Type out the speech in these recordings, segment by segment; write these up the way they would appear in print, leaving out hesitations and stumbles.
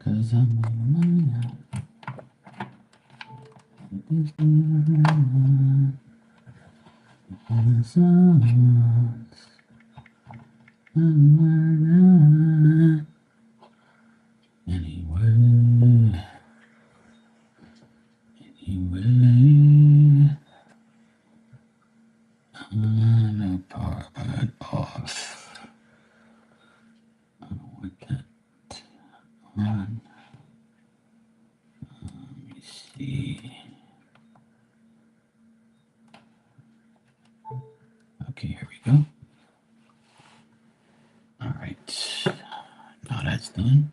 'cause I'm mine. Anyway, I'm a part off. I don't want that on. Let me see. Okay, here we go. All right. Now that's done.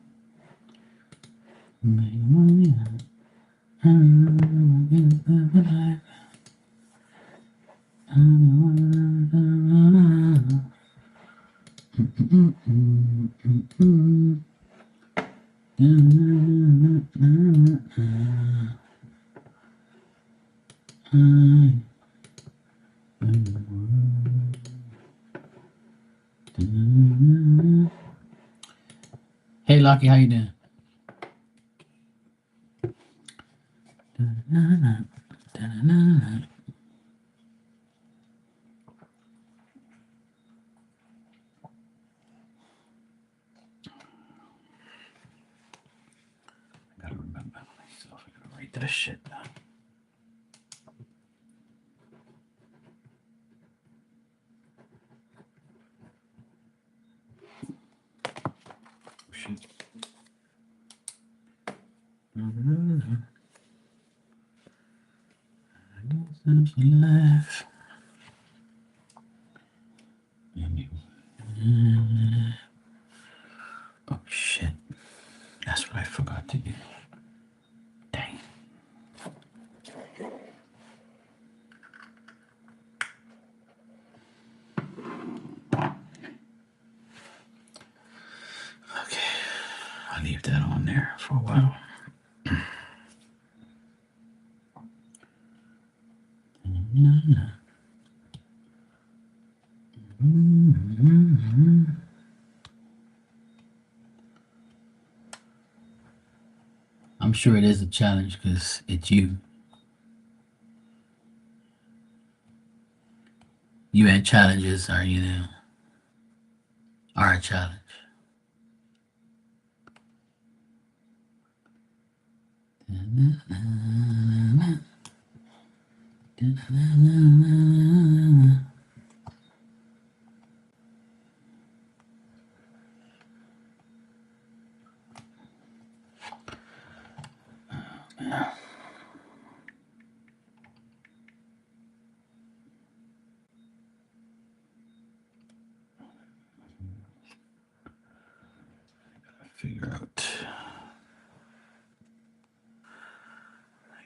Hey, Lucky, how you doing? I gotta remember myself. I gotta write that shit down. Oh, shit. Life. Oh shit. That's what I forgot to do. Dang. Okay. I'll leave that on there for a while. I'm sure it is a challenge because it's you. You and challenges are, are a challenge.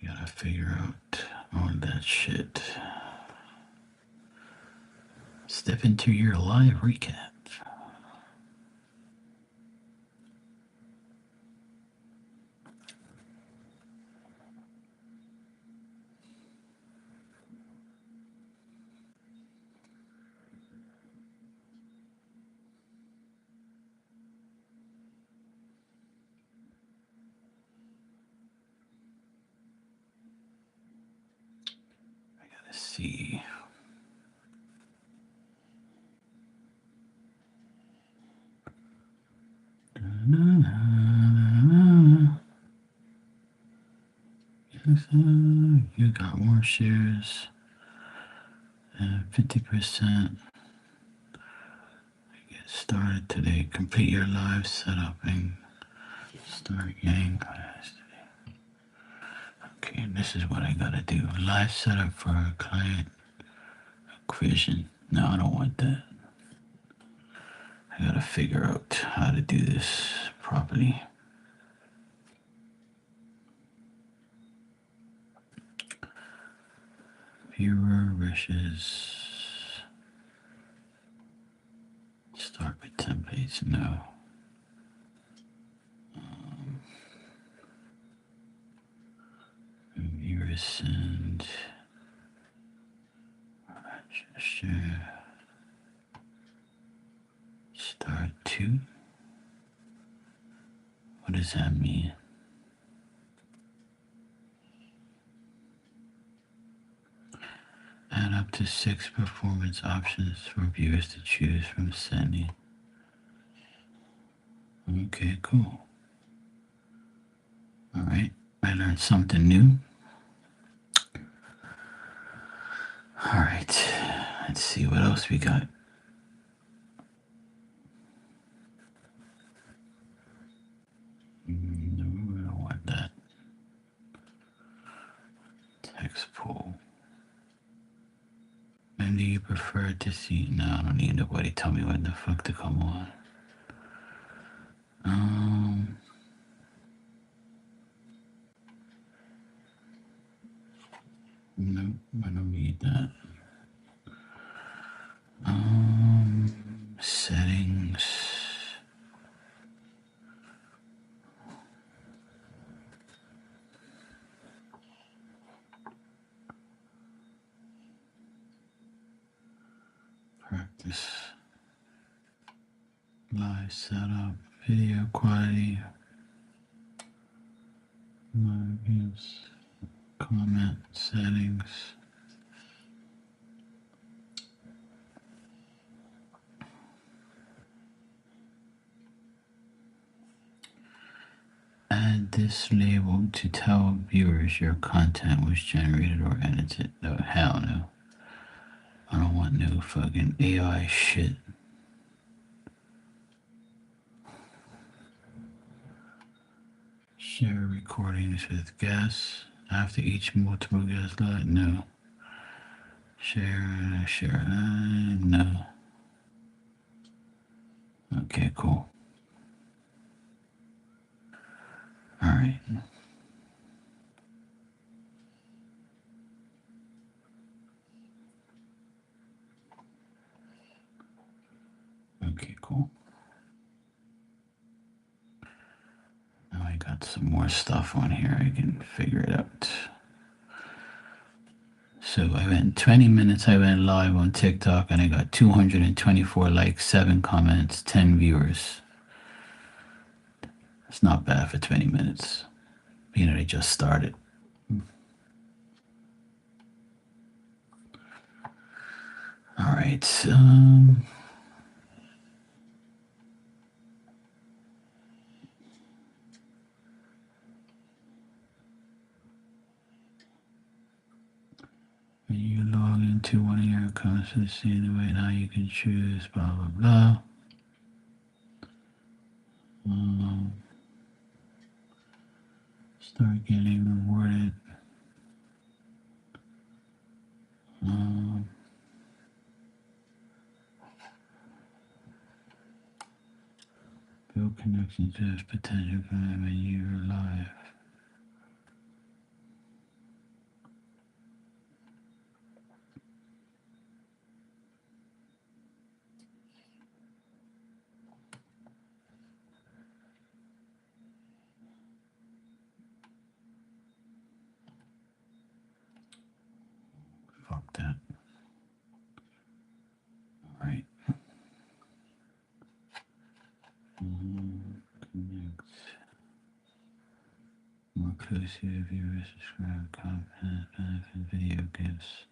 I gotta figure out all that shit. Step into your live recap. I gotta see. You got more shares. 50%. Get started today. Complete your live setup and start gang class today. Okay, and this is what I gotta do. Live setup for a client acquisition. No, I don't want that. I gotta figure out how to do this properly. Viewer wishes. Start with templates. No. Viewers send. Share. Start to. What does that mean? Add up to 6 performance options for viewers to choose from sending. Okay, cool. All right, I learned something new. All right, let's see what else we got. No, we don't want that. Text pool. When do you prefer to see? No, I don't need nobody tell me when the fuck to come on. No, I don't need that. Settings. Practice. Live setup. Video quality. Live views. Comment settings. Add this label to tell viewers your content was generated or edited. No, hell no. I don't want no fucking AI shit. Share recordings with guests. After each multiple guest live? No. Share, no. Okay, cool. All right. Okay, cool. Now I got some more stuff on here. I can figure it out. So I went 20 minutes. I went live on TikTok and I got 224 likes, 7 comments, 10 viewers. It's not bad for 20 minutes. You know, they just started. All right. When you log into one of your accounts to see the way now you can choose blah blah blah. Start getting rewarded. Build connections with potential client when you're live. Fuck that. All right. Connect. More closely if you subscribe, comment, benefit, video gifts.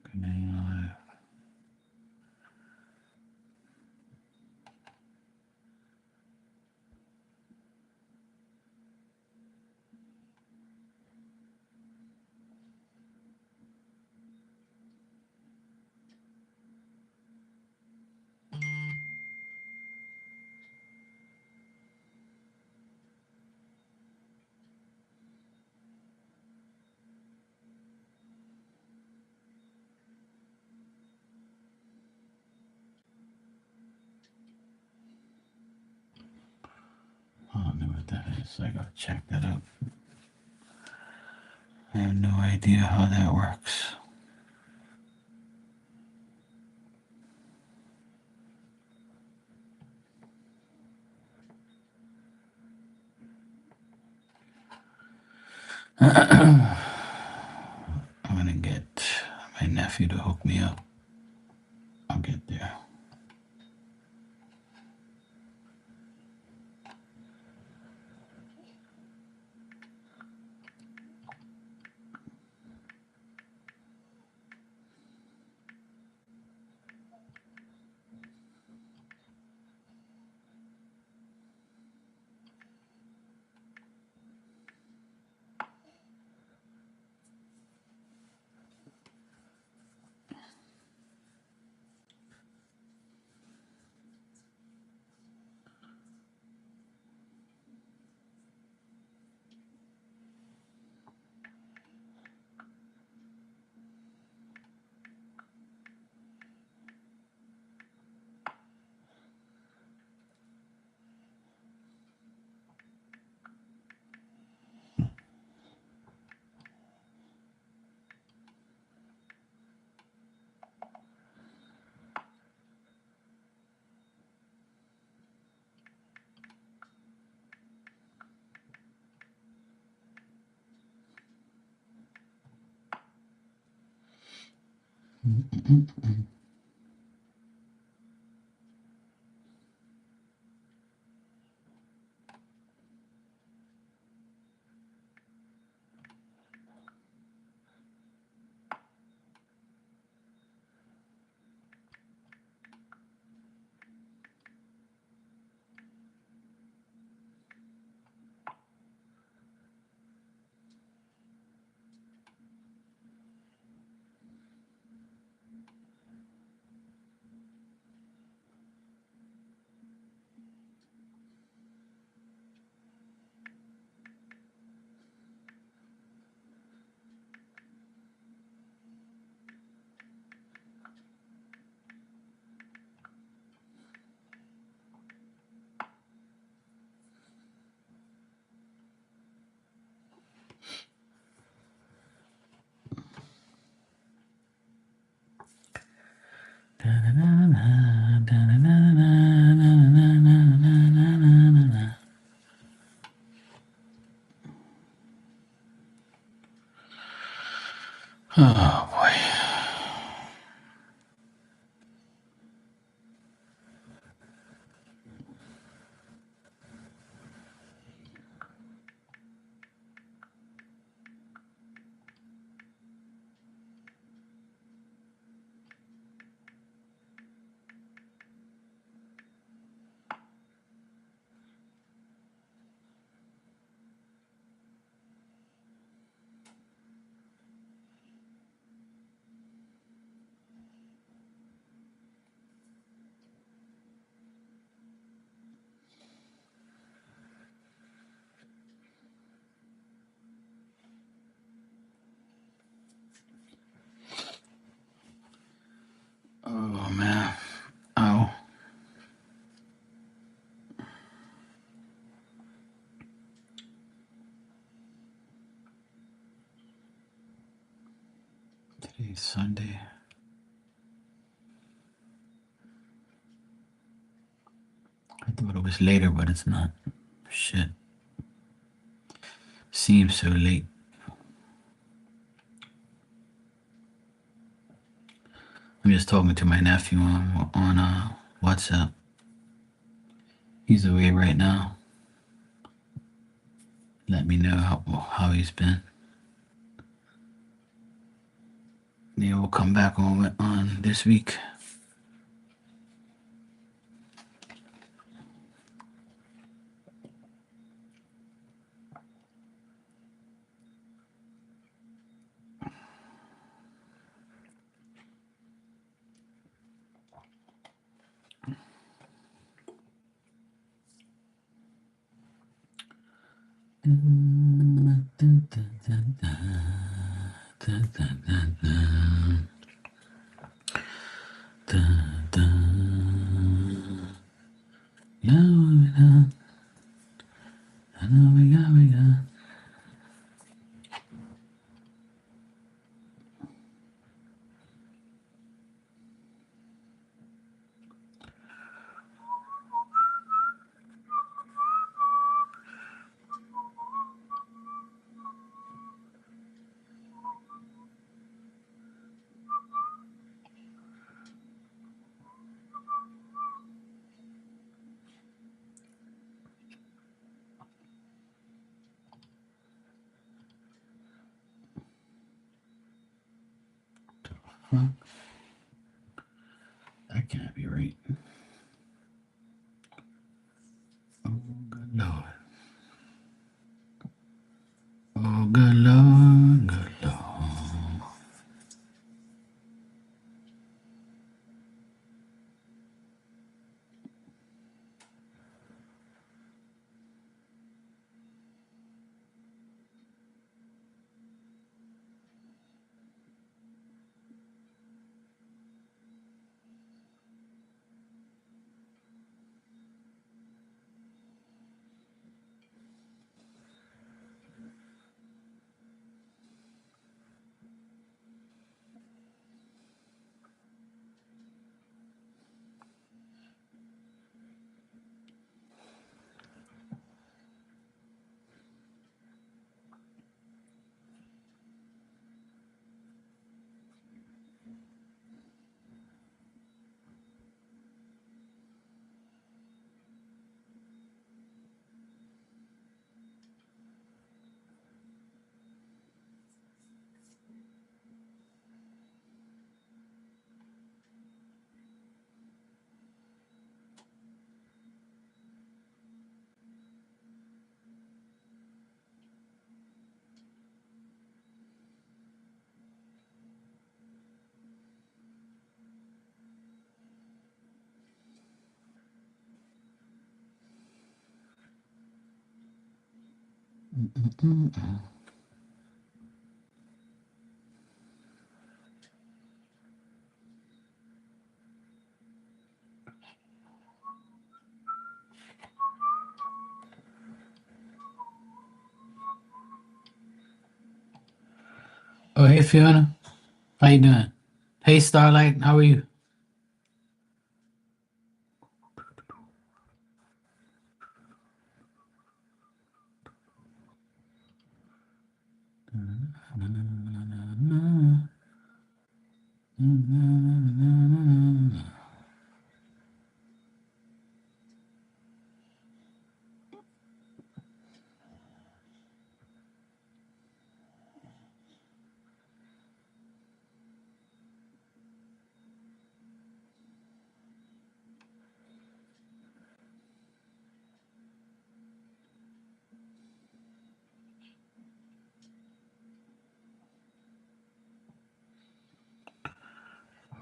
Connecting live. I don't know what that is. I gotta check that out. I have no idea how that works. I'm gonna get my nephew to hook me up. I'll get there. Oh boy. Oh man. Oh. Today's Sunday. I thought it was later, but it's not. Shit. Seems so late. I'm just talking to my nephew on WhatsApp. He's away right now. Let me know how he's been. They will come back on this week. That can't be right. Oh, good Lord. Oh, good Lord, good Lord. Oh, hey Fiona, how you doing? Hey Starlight, how are you?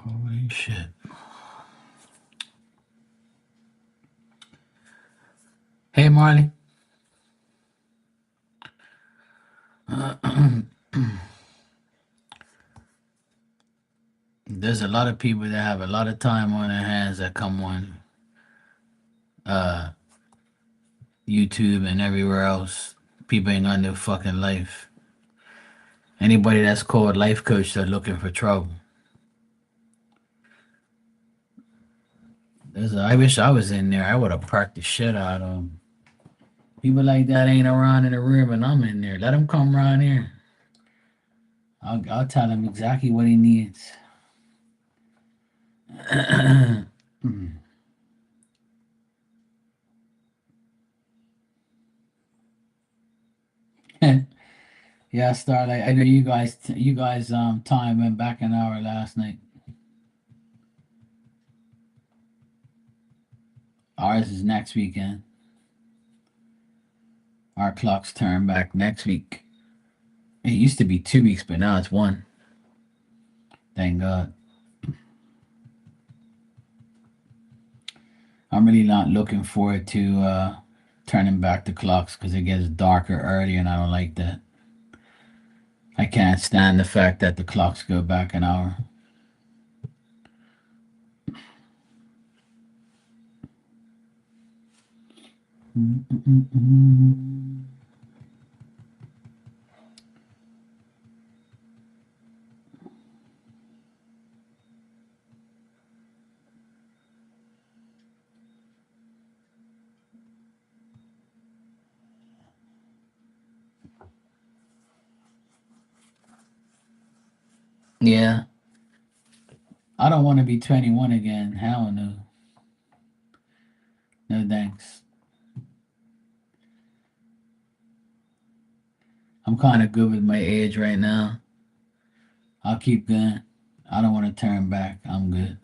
Holy shit. Hey Marley. There's a lot of people that have a lot of time on their hands that come on uh YouTube and everywhere else. People ain't got no fucking life. Anybody that's called life coach, they're looking for trouble. I wish I was in there. I would have parked the shit out of them. People like that ain't around in the room, and I'm in there. Let him come around here. I'll tell him exactly what he needs. Yeah, Starlight. I know you guys time went back an hour last night. Ours is next weekend. Our clocks turn back next week. It used to be 2 weeks, but now it's one. Thank God. I'm really not looking forward to turning back the clocks because it gets darker early, and I don't like that. I can't stand the fact that the clocks go back an hour. Yeah, I don't want to be 21 again. Hell no. No thanks. I'm kind of good with my age right now. I'll keep going. I don't want to turn back. I'm good.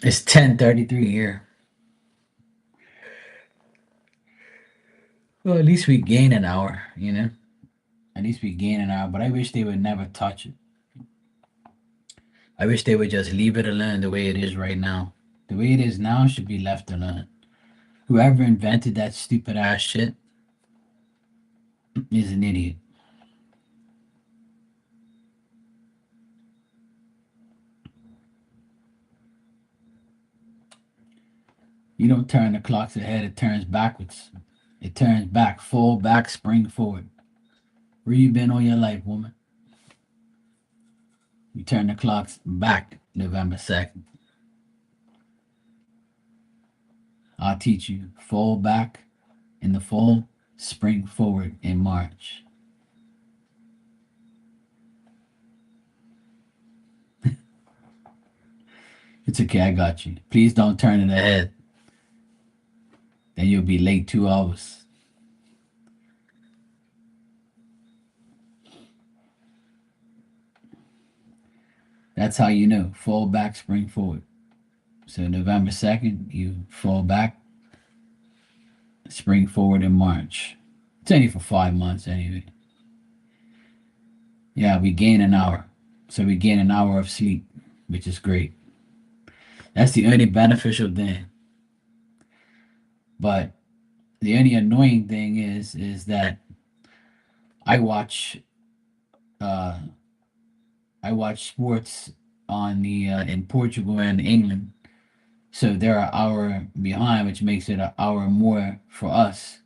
It's 10:33 here. Well, at least we gain an hour, you know? At least we gain an hour, but I wish they would never touch it. I wish they would just leave it alone the way it is right now. The way it is now should be left alone. Whoever invented that stupid ass shit is an idiot. You don't turn the clocks ahead, it turns backwards. It turns back, full back, spring forward. Where you been all your life, woman? You turn the clocks back November 2nd. I'll teach you fall back in the fall, spring forward in March. It's okay, I got you. Please don't turn it ahead. Then you'll be late 2 hours. That's how you know. Fall back, spring forward. So November 2nd, you fall back, spring forward in March. It's only for 5 months anyway. Yeah, we gain an hour. So we gain an hour of sleep, which is great. That's the only beneficial thing. But the only annoying thing is that I watch uh I watch sports on the in Portugal and England, so they're an hour behind, which makes it an hour more for us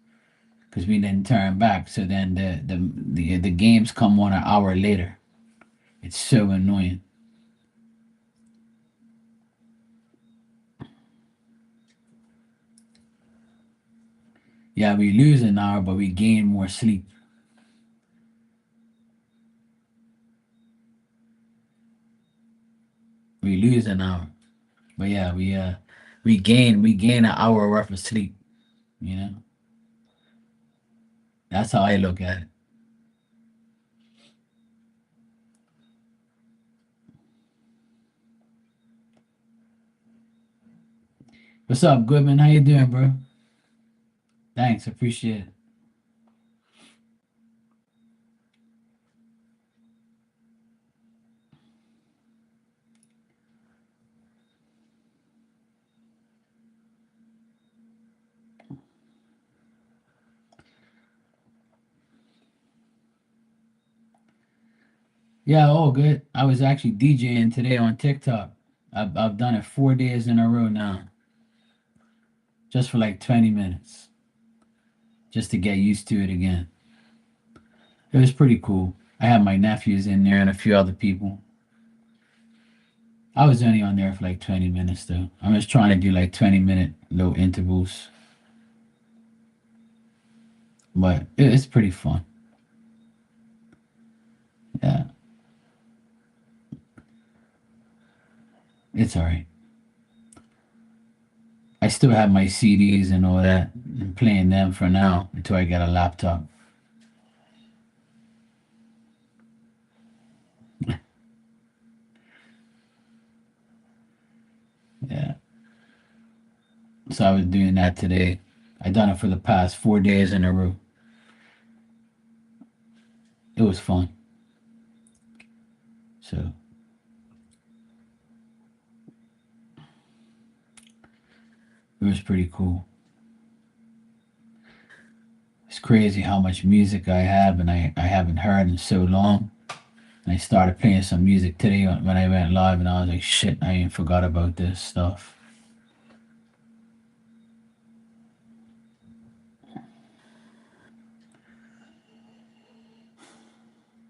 because we didn't turn back. So then the games come on an hour later. It's so annoying. Yeah, we lose an hour, but we gain more sleep. We lose an hour, but yeah, we gain an hour worth of sleep. You know, that's how I look at it. What's up, Goodman? How you doing, bro? Thanks, appreciate it. Yeah, all good. I was actually DJing today on TikTok. I've done it 4 days in a row now, just for like 20 minutes, just to get used to it again. It was pretty cool. I had my nephews in there and a few other people. I was only on there for like 20 minutes though. I'm just trying to do like 20-minute little intervals, but it's pretty fun. Yeah, it's all right. I still have my CDs and all that. I'm playing them for now until I get a laptop. Yeah. So I was doing that today. I done it for the past 4 days in a row. It was fun. So it was pretty cool. It's crazy how much music I have and I haven't heard in so long. And I started playing some music today when I went live and I was like, shit, I ain't forgot about this stuff.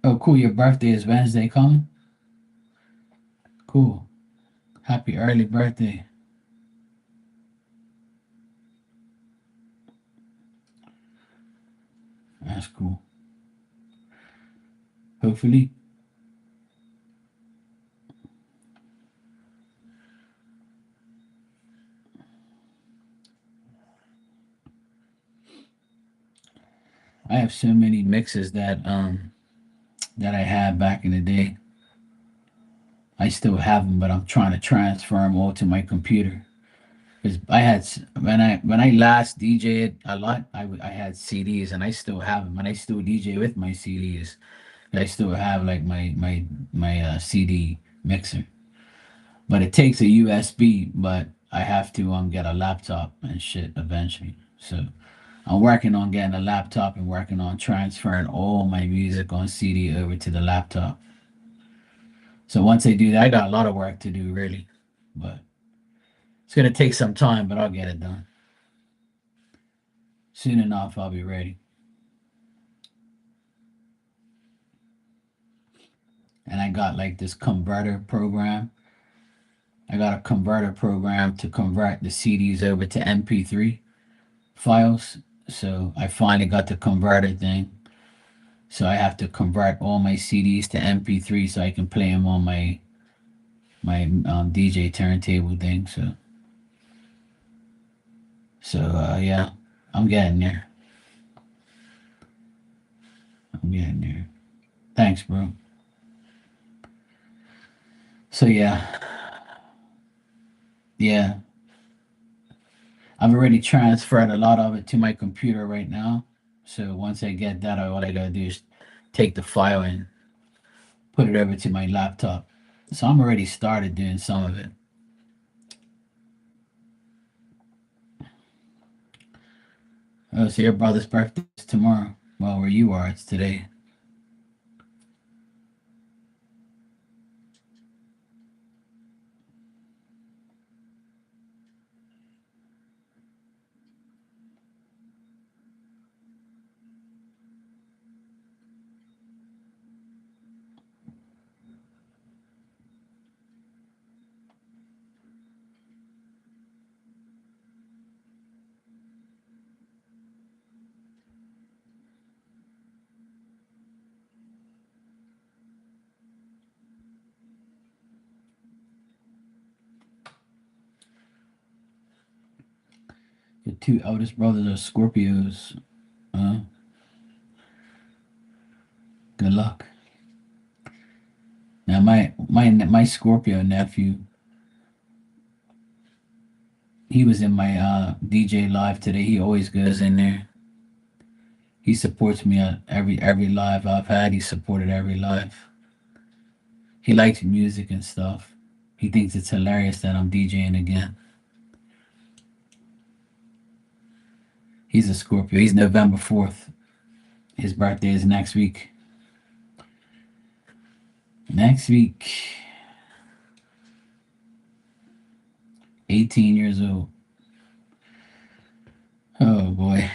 Oh, cool. Your birthday is Wednesday coming? Cool. Happy early birthday. That's cool. Hopefully. I have so many mixes that I had back in the day. I still have them, but I'm trying to transfer them all to my computer. Because when I last DJed a lot, I had CDs and I still have them, and I still DJ with my CDs. I still have like my CD mixer, but it takes a USB. But I have to get a laptop and shit eventually. So I'm working on getting a laptop and working on transferring all my music on CD over to the laptop. So once I do that, I got a lot of work to do really, but it's gonna take some time, but I'll get it done. Soon enough, I'll be ready. And I got like this converter program. I got a converter program to convert the CDs over to MP3 files. So I finally got the converter thing. So I have to convert all my CDs to MP3 so I can play them on my DJ turntable thing. So yeah, I'm getting there. I'm getting there. Thanks, bro. So yeah, I've already transferred a lot of it to my computer right now. So once I get that, all I gotta do is take the file and put it over to my laptop. So I'm already started doing some of it. Oh, so your brother's birthday is tomorrow. Well, where you are, it's today. Your two eldest brothers are Scorpios. Uh, Good luck. Now, my Scorpio nephew, he was in my DJ live today. He always goes in there. He supports me at every live I've had. He supported every live. He likes music and stuff. He thinks it's hilarious that I'm DJing again. He's a Scorpio. He's November 4th. His birthday is next week. Next week. 18 years old. Oh boy.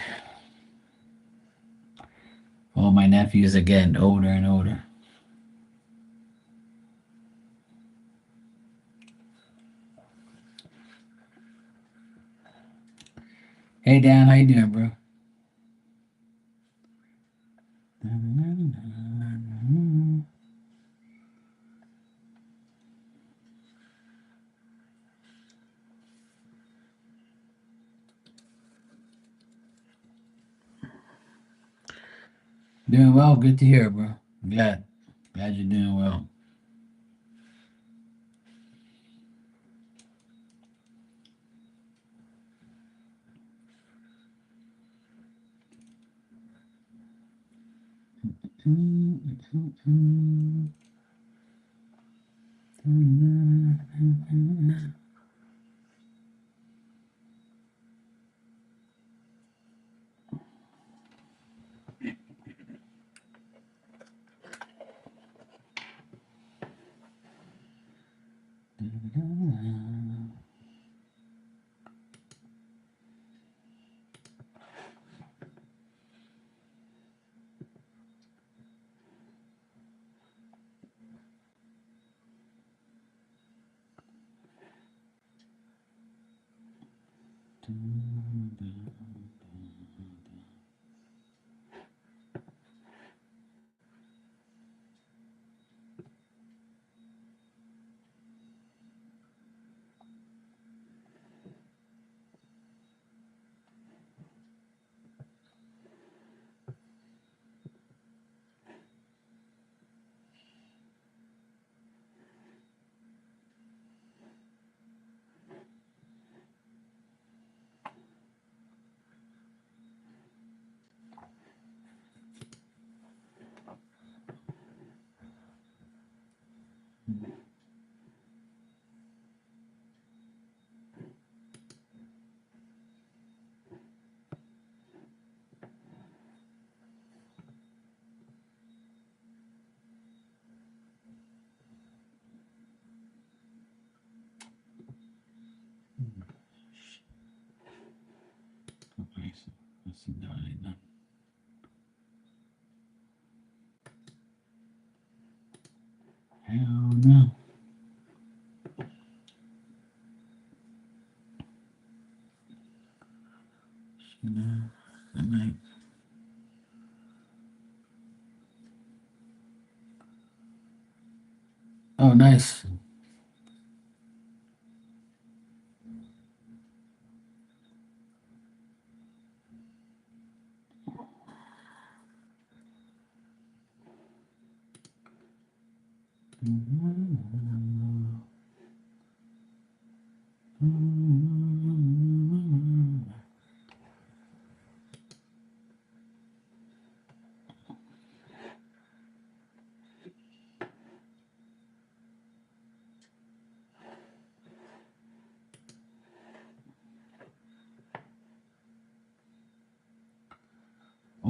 All my nephews are getting older and older. Hey Dan, how you doing, bro? Doing well. Good to hear, bro. Glad you're doing well. Okay, so let's see. Hell no. Good night. Oh, nice.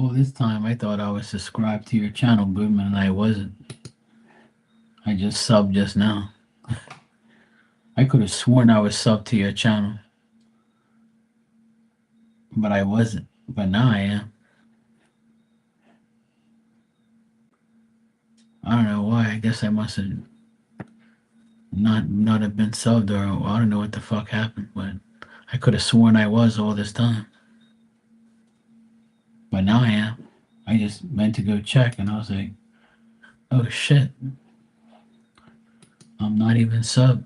All this time, I thought I was subscribed to your channel, Goodman, and I wasn't. I just subbed just now. I could have sworn I was subbed to your channel, but I wasn't. But now I am. I don't know why. I guess I must have not have been subbed, or I don't know what the fuck happened. But I could have sworn I was all this time. But now I am. I just went to go check, and I was like, oh shit, I'm not even subbed.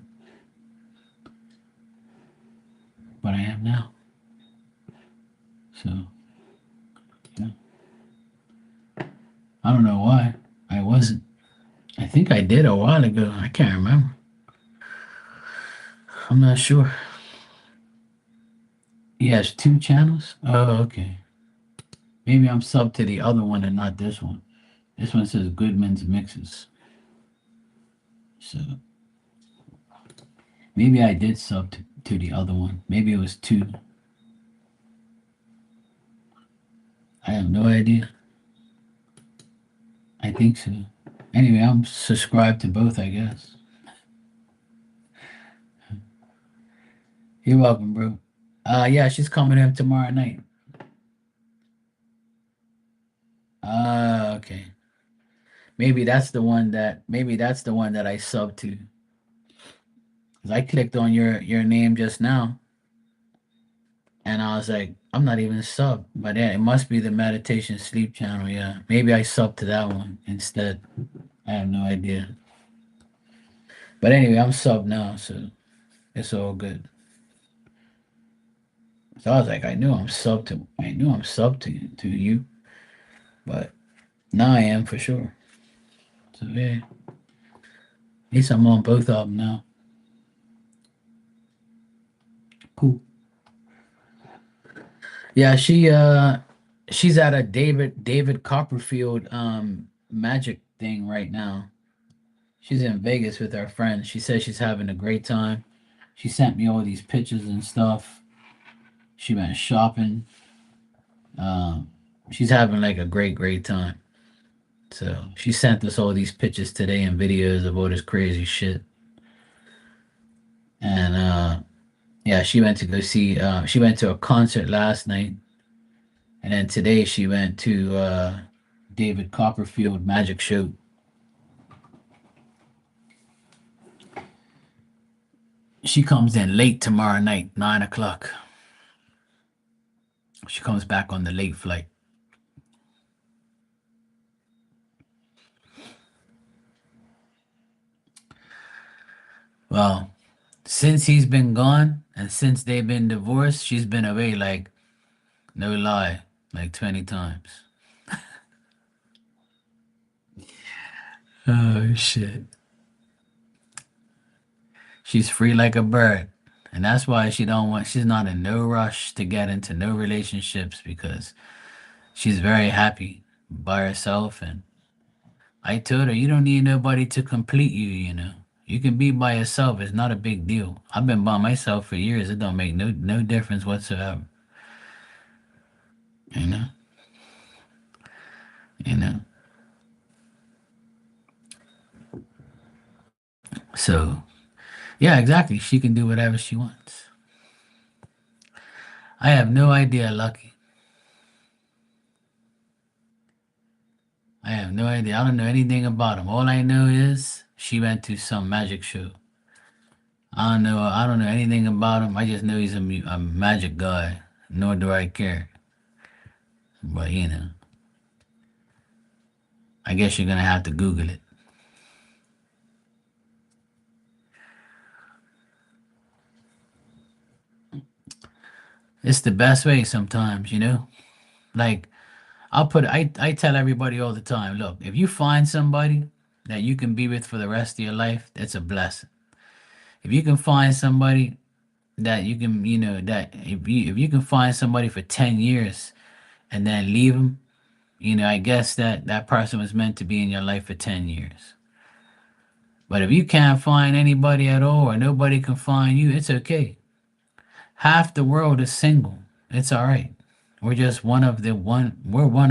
But I am now. So, yeah. I don't know why I wasn't. I think I did a while ago. I can't remember. I'm not sure. He has two channels? Oh, okay. Maybe I'm subbed to the other one and not this one. This one says Goodman's Mixes. So maybe I did sub to the other one. Maybe it was two. I have no idea. I think so. Anyway, I'm subscribed to both, I guess. You're welcome, bro. Yeah, she's coming in tomorrow night. Okay. Maybe that's the one that I subbed to. 'Cause I clicked on your name just now and I was like, I'm not even subbed. But yeah, it must be the meditation sleep channel, yeah. Maybe I subbed to that one instead. I have no idea. But anyway, I'm subbed now, so it's all good. So I was like, I knew I'm subbed to you, but now I am for sure. So yeah. At least I'm on both of them now. Cool. Yeah, she's at a David Copperfield magic thing right now. She's in Vegas with her friends. She says she's having a great time. She sent me all these pictures and stuff. She went shopping. Um, she's having like a great time. So she sent us all these pictures today and videos of all this crazy shit. And yeah, she went to a concert last night, and then today she went to David Copperfield magic show. She comes in late tomorrow night, 9 o'clock. She comes back on the late flight. Well, since he's been gone and since they've been divorced, she's been away like, no lie, like 20 times. Oh shit. She's free like a bird. And that's why she's not in no rush to get into no relationships because she's very happy by herself. And I told her, you don't need nobody to complete you, you know. You can be by yourself. It's not a big deal. I've been by myself for years. It don't make no difference whatsoever. You know? You know? So, yeah, exactly. She can do whatever she wants. I have no idea, Lucky. I have no idea. I don't know anything about him. All I know is she went to some magic show. I don't know. I don't know anything about him. I just know he's a magic guy. Nor do I care. But you know, I guess you're gonna have to Google it. It's the best way sometimes, you know. Like I tell everybody all the time. Look, if you find somebody that you can be with for the rest of your life, that's a blessing. If you can find somebody that you can, you know, that if you can find somebody for 10 years and then leave them, you know, I guess that person was meant to be in your life for 10 years. But if you can't find anybody at all or nobody can find you, it's okay. Half the world is single. It's all right. we're one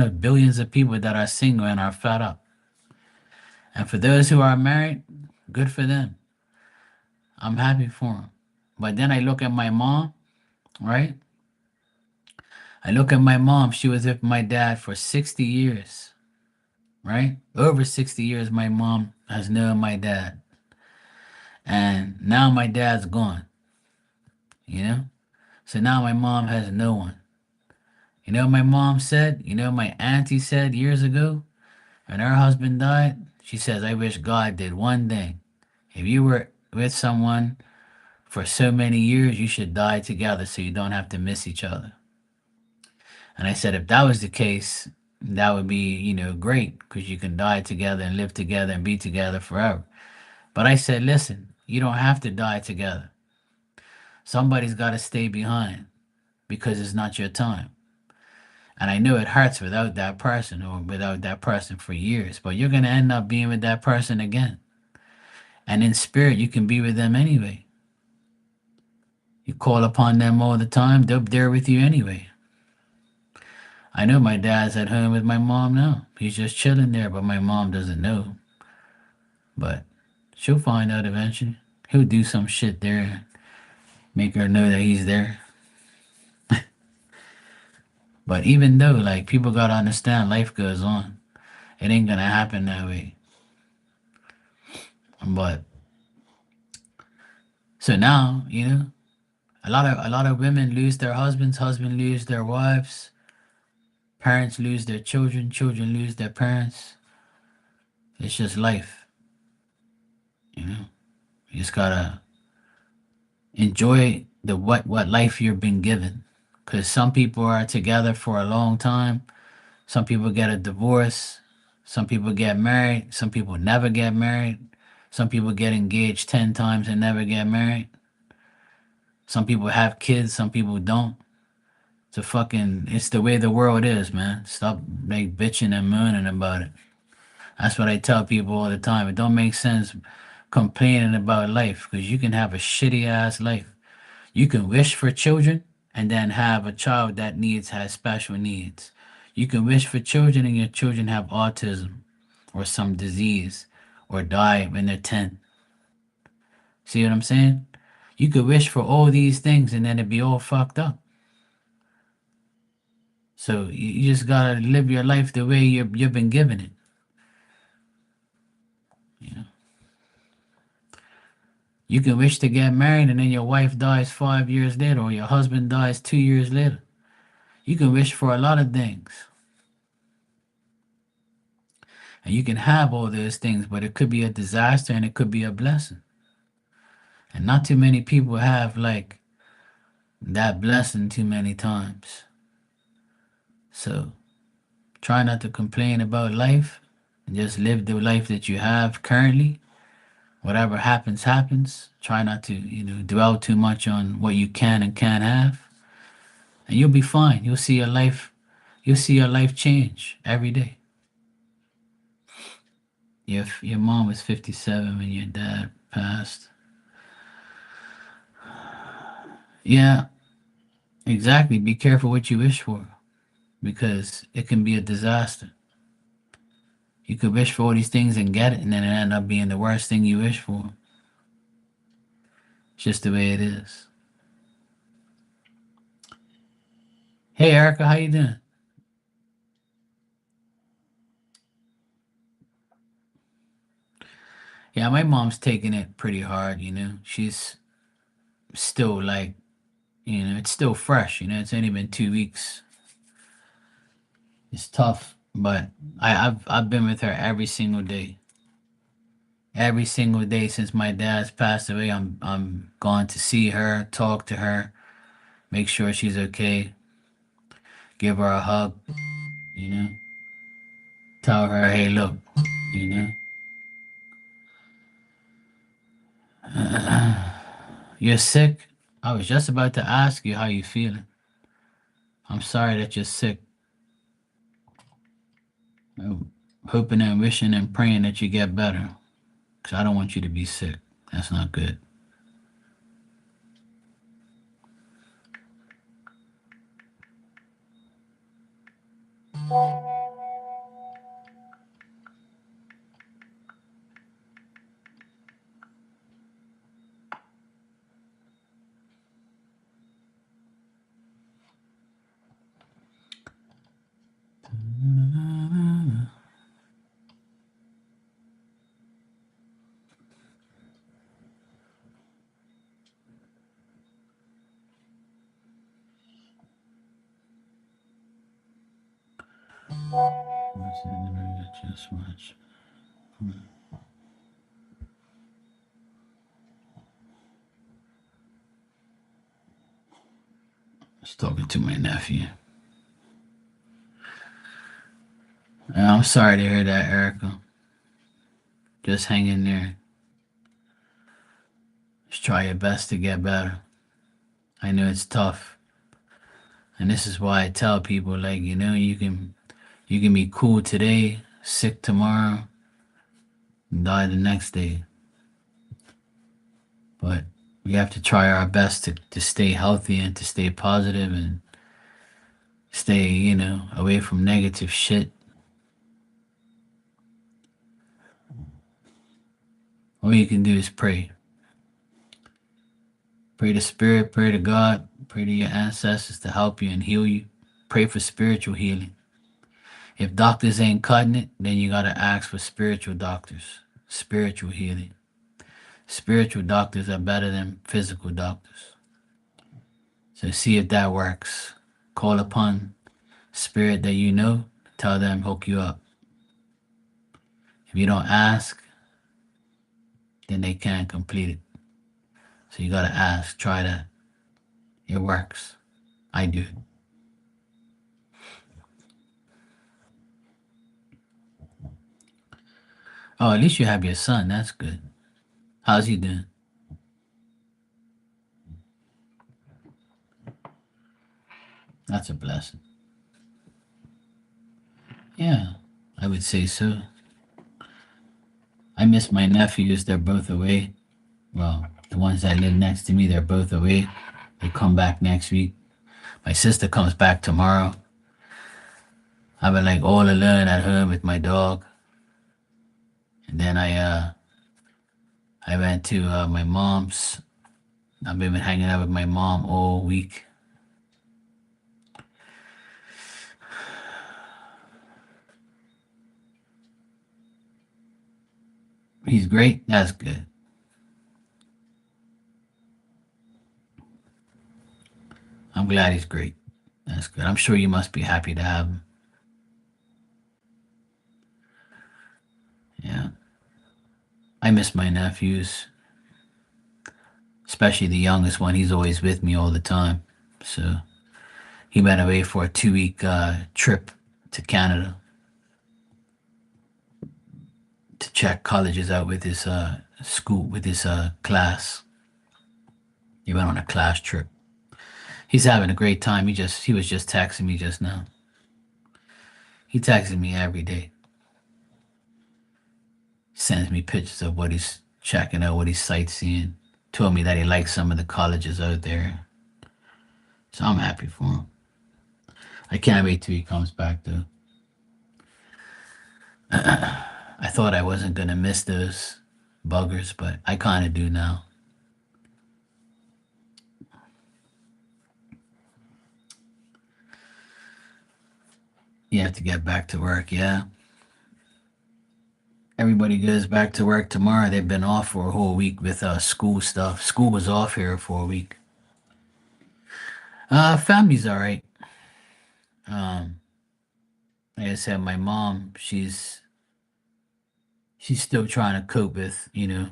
of billions of people that are single and are fed up. And for those who are married, good for them. I'm happy for them. But then I look at my mom, right? I look at my mom. She was with my dad for 60 years, right? Over 60 years, my mom has known my dad. And now my dad's gone, you know? So now my mom has no one. You know what my mom said? You know what my auntie said years ago? When her husband died, she says, I wish God did one thing. If you were with someone for so many years, you should die together so you don't have to miss each other. And I said, if that was the case, that would be, great because you can die together and live together and be together forever. But I said, listen, you don't have to die together. Somebody's got to stay behind because it's not your time. And I know it hurts without that person or without that person for years, but you're going to end up being with that person again. And in spirit, you can be with them anyway. You call upon them all the time, they're there with you anyway. I know my dad's at home with my mom now. He's just chilling there, but my mom doesn't know. But she'll find out eventually. He'll do some shit there and make her know that he's there. But even though, like, people gotta understand life goes on, it ain't gonna happen that way. But so now, a lot of women lose their husbands, husbands lose their wives, parents lose their children, children lose their parents. It's just life, you know. You just gotta enjoy the what life you've been given. Cause some people are together for a long time. Some people get a divorce. Some people get married. Some people never get married. Some people get engaged 10 times and never get married. Some people have kids. Some people don't. It's the way the world is, man. Stop like bitching and moaning about it. That's what I tell people all the time. It don't make sense complaining about life because you can have a shitty ass life. You can wish for children and then have a child that has special needs. You can wish for children and your children have autism or some disease or die when they're 10. See what I'm saying? You could wish for all these things and then it'd be all fucked up. So you just gotta live your life the way you've been given it. You know? You can wish to get married and then your wife dies 5 years later or your husband dies 2 years later. You can wish for a lot of things. And you can have all those things, but it could be a disaster and it could be a blessing. And not too many people have like that blessing too many times. So try not to complain about life and just live the life that you have currently. Whatever happens, happens. Try not to, dwell too much on what you can and can't have. And you'll be fine. You'll see your life change every day. If your mom was 57 when your dad passed. Yeah, exactly. Be careful what you wish for because it can be a disaster. You could wish for all these things and get it, and then it end up being the worst thing you wish for. It's just the way it is. Hey, Erica, how you doing? Yeah, my mom's taking it pretty hard. She's still like, it's still fresh. It's only been 2 weeks. It's tough, but I've been with her every single day. Every single day since my dad's passed away, I'm going to see her, talk to her, make sure she's okay, give her a hug, you know, tell her, hey, look, you know, you're sick. I was just about to ask you how you feeling. I'm sorry that you're sick. I'm hoping and wishing and praying that you get better, because I don't want you to be sick. That's not good. Just watch. I was talking to my nephew. I'm sorry to hear that, Erica. Just hang in there. Just try your best to get better. I know it's tough. And this is why I tell people, like, you can be cool today, sick tomorrow, and die the next day. But we have to try our best to stay healthy and to stay positive and stay, away from negative shit. All you can do is pray. Pray to Spirit, pray to God, pray to your ancestors to help you and heal you. Pray for spiritual healing. If doctors ain't cutting it, then you got to ask for spiritual doctors, spiritual healing. Spiritual doctors are better than physical doctors. So see if that works. Call upon spirit that you know, tell them hook you up. If you don't ask, then they can't complete it. So you gotta ask, try that. It works. I do. Oh, at least you have your son. That's good. How's he doing? That's a blessing. Yeah, I would say so. I miss my nephews. They're both away. Well, the ones that live next to me, they're both away. They come back next week. My sister comes back tomorrow. I've been like all alone at home with my dog. And then I went to my mom's. I've been hanging out with my mom all week. He's great. That's good. I'm glad he's great. That's good. I'm sure you must be happy to have him. Yeah. I miss my nephews, especially the youngest one. He's always with me all the time. So he went away for a 2 week trip to Canada to check colleges out with his school, with his class. He went on a class trip. He's having a great time. He was just texting me just now. He texts me every day. Sends me pictures of what he's checking out, what he's sightseeing. Told me that he likes some of the colleges out there. So I'm happy for him. I can't wait till he comes back though. I thought I wasn't gonna miss those buggers, but I kind of do now. You have to get back to work, yeah. Everybody goes back to work tomorrow. They've been off for a whole week with school stuff. School was off here for a week. Family's all right. Um, like I said, my mom, she's still trying to cope with, the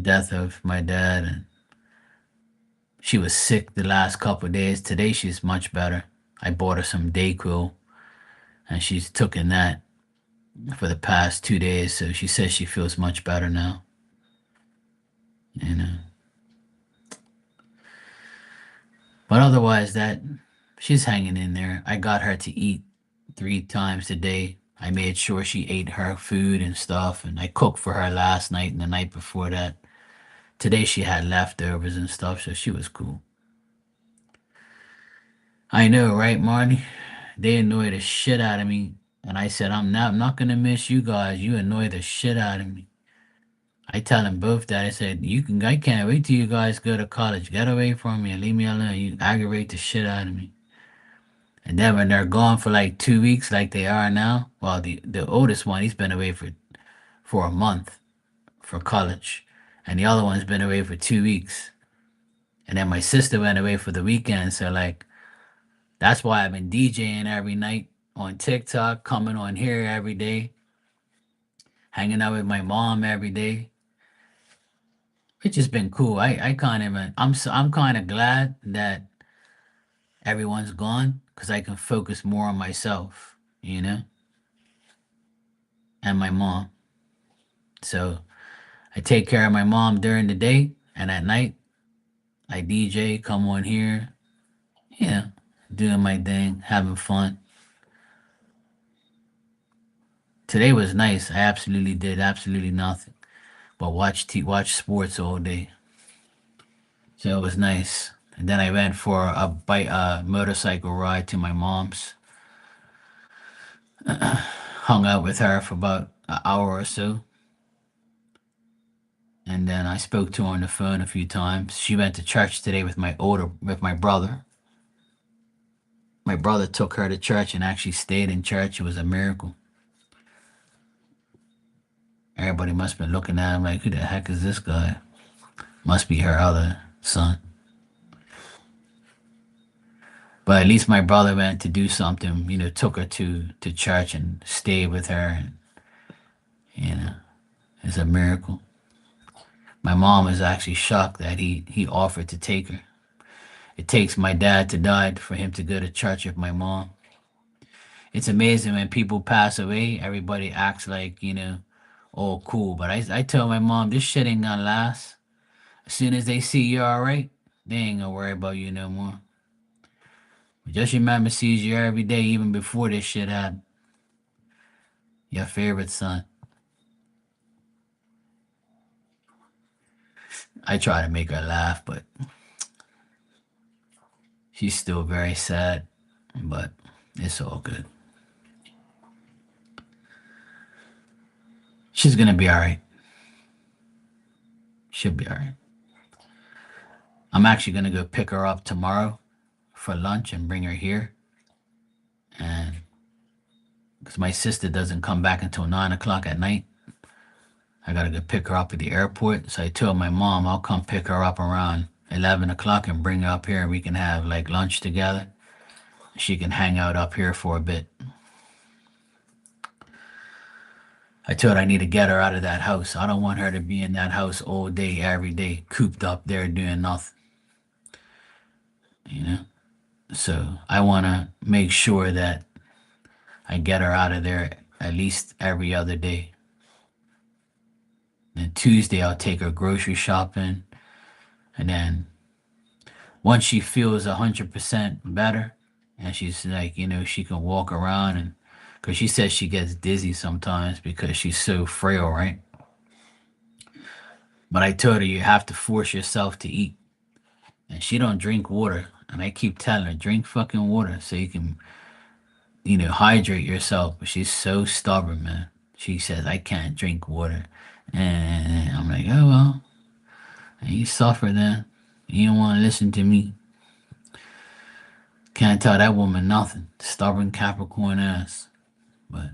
death of my dad, and she was sick the last couple of days. Today she's much better. I bought her some Dayquil, and she's taken that for the past 2 days. So she says she feels much better now. You know, but otherwise, that she's hanging in there. I got her to eat 3 times a day. I made sure she ate her food and stuff, and I cooked for her last night and the night before that. Today she had leftovers and stuff, so she was cool. I know, right, Marty? They annoy the shit out of me. And I said, I'm not gonna miss you guys. You annoy the shit out of me. I tell them both that. I said, I can't wait till you guys go to college. Get away from me and leave me alone. You aggravate the shit out of me. And then when they're gone for like 2 weeks, like they are now, well, the oldest one, he's been away for a month for college, and the other one's been away for 2 weeks. And then my sister went away for the weekend, so like that's why I've been DJing every night on TikTok, coming on here every day, hanging out with my mom every day. It's just been cool. I can't even. I'm kind of glad that everyone's gone because I can focus more on myself, and my mom. So I take care of my mom during the day, and at night I DJ, come on here, yeah, doing my thing, having fun. Today was nice. I absolutely did absolutely nothing but watch sports all day. So it was nice. And then I went for a motorcycle ride to my mom's. Hung out with her for about an hour or so. And then I spoke to her on the phone a few times. She went to church today with my brother. My brother took her to church and actually stayed in church. It was a miracle. Everybody must have been looking at him like, who the heck is this guy? Must be her other son. But at least my brother went to do something, took her to church and stayed with her. And, you know, it's a miracle. My mom is actually shocked that he offered to take her. It takes my dad to die for him to go to church with my mom. It's amazing when people pass away, everybody acts like, all cool. But I tell my mom, this shit ain't gonna last. As soon as they see you're all right, they ain't gonna worry about you no more. But just remember, sees you every day, even before this shit happened. Your favorite son. I try to make her laugh, but she's still very sad. But it's all good. She's gonna be all right. She'll be all right. I'm actually gonna go pick her up tomorrow for lunch and bring her here. And because my sister doesn't come back until 9 o'clock at night, I gotta go pick her up at the airport. So I told my mom I'll come pick her up around 11 o'clock and bring her up here, and we can have like lunch together. She can hang out up here for a bit. I told her I need to get her out of that house. I don't want her to be in that house all day, every day, cooped up there doing nothing. You know? So I want to make sure that I get her out of there at least every other day. Then Tuesday, I'll take her grocery shopping. And then once she feels 100% better and she's like, she can walk around, and because she says she gets dizzy sometimes because she's so frail, right? But I told her you have to force yourself to eat. And she don't drink water. And I keep telling her, drink fucking water so you can, hydrate yourself. But she's so stubborn, man. She says, I can't drink water. And I'm like, oh, well, you suffer then. You don't want to listen to me. Can't tell that woman nothing. Stubborn Capricorn ass. But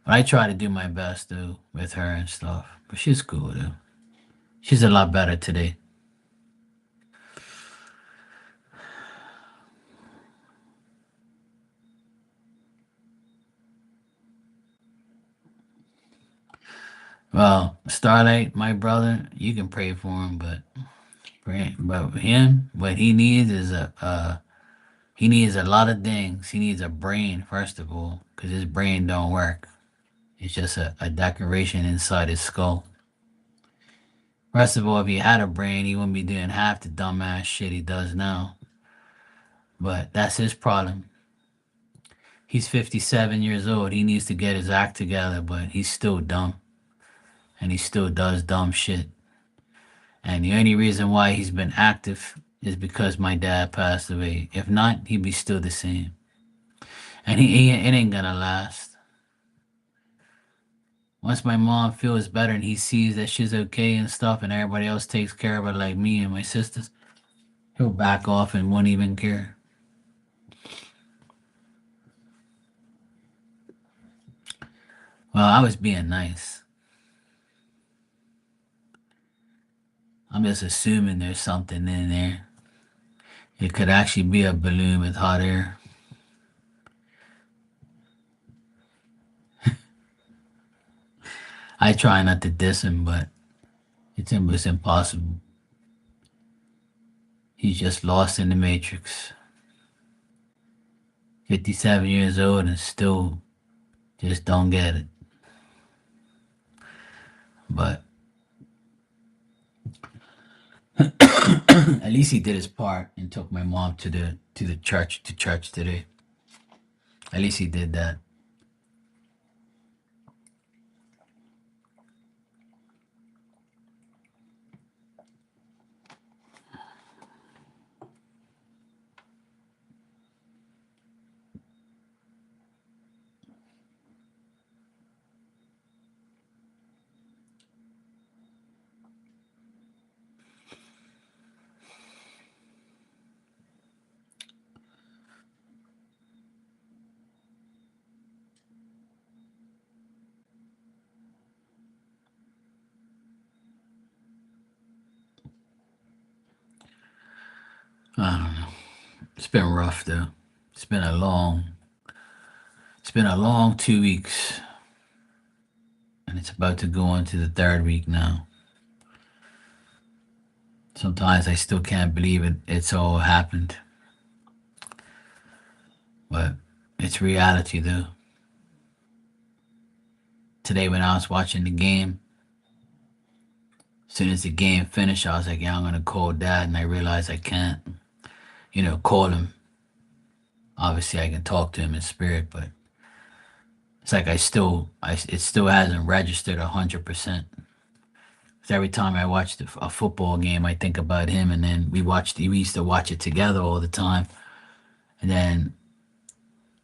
I try to do my best, though, with her and stuff. But she's cool, though. She's a lot better today. Well, Starlight, my brother, you can pray for him, but him, what he needs is he needs a lot of things. He needs a brain first of all, because his brain don't work. It's just a decoration inside his skull. First of all, if he had a brain, he wouldn't be doing half the dumbass shit he does now. But that's his problem. He's 57 years old. He needs to get his act together, but he's still dumb. And he still does dumb shit. And the only reason why he's been active is because my dad passed away. If not, he'd be still the same. And it ain't gonna last. Once my mom feels better and he sees that she's okay and stuff, and everybody else takes care of her like me and my sisters, he'll back off and won't even care. Well, I was being nice. I'm just assuming there's something in there. It could actually be a balloon with hot air. I try not to diss him, but it's impossible. He's just lost in the matrix. 57 years old and still just don't get it. But at least he did his part and took my mom to the church today. At least he did that. I don't know. It's been rough though. It's been a long it's been a long 2 weeks, and it's about to go on to the third week now. Sometimes I still can't believe it's all happened. But it's reality though. Today when I was watching the game, as soon as the game finished, I was like, yeah, I'm gonna call dad, and I realized I can't, call him. Obviously I can talk to him in spirit, but it's like it still hasn't registered 100%. Because every time I watch a football game, I think about him, and then we used to watch it together all the time. And then,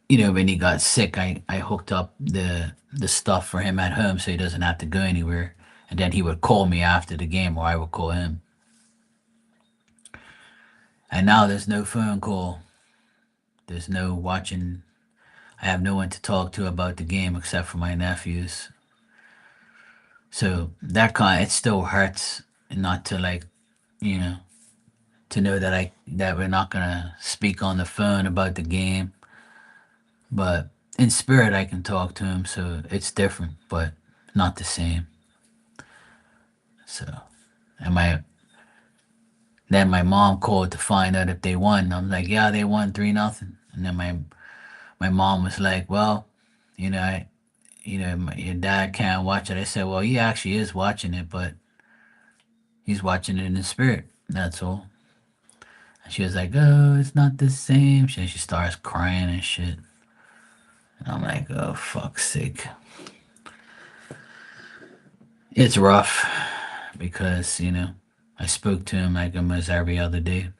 when he got sick, I hooked up the stuff for him at home so he doesn't have to go anywhere. And then he would call me after the game, or I would call him. And now there's no phone call. There's no watching. I have no one to talk to about the game except for my nephews. So it still hurts not to you know, to know that we're not gonna speak on the phone about the game. But in spirit I can talk to him, so it's different, but not the same. So and my mom called to find out if they won. I'm like, yeah, they won 3-0. And then my mom was like, well, your dad can't watch it. I said, well, he actually is watching it, but he's watching it in the spirit. That's all. And she was like, oh, it's not the same. She starts crying and shit. And I'm like, oh, fuck's sake. It's rough because, I spoke to him like almost every other day.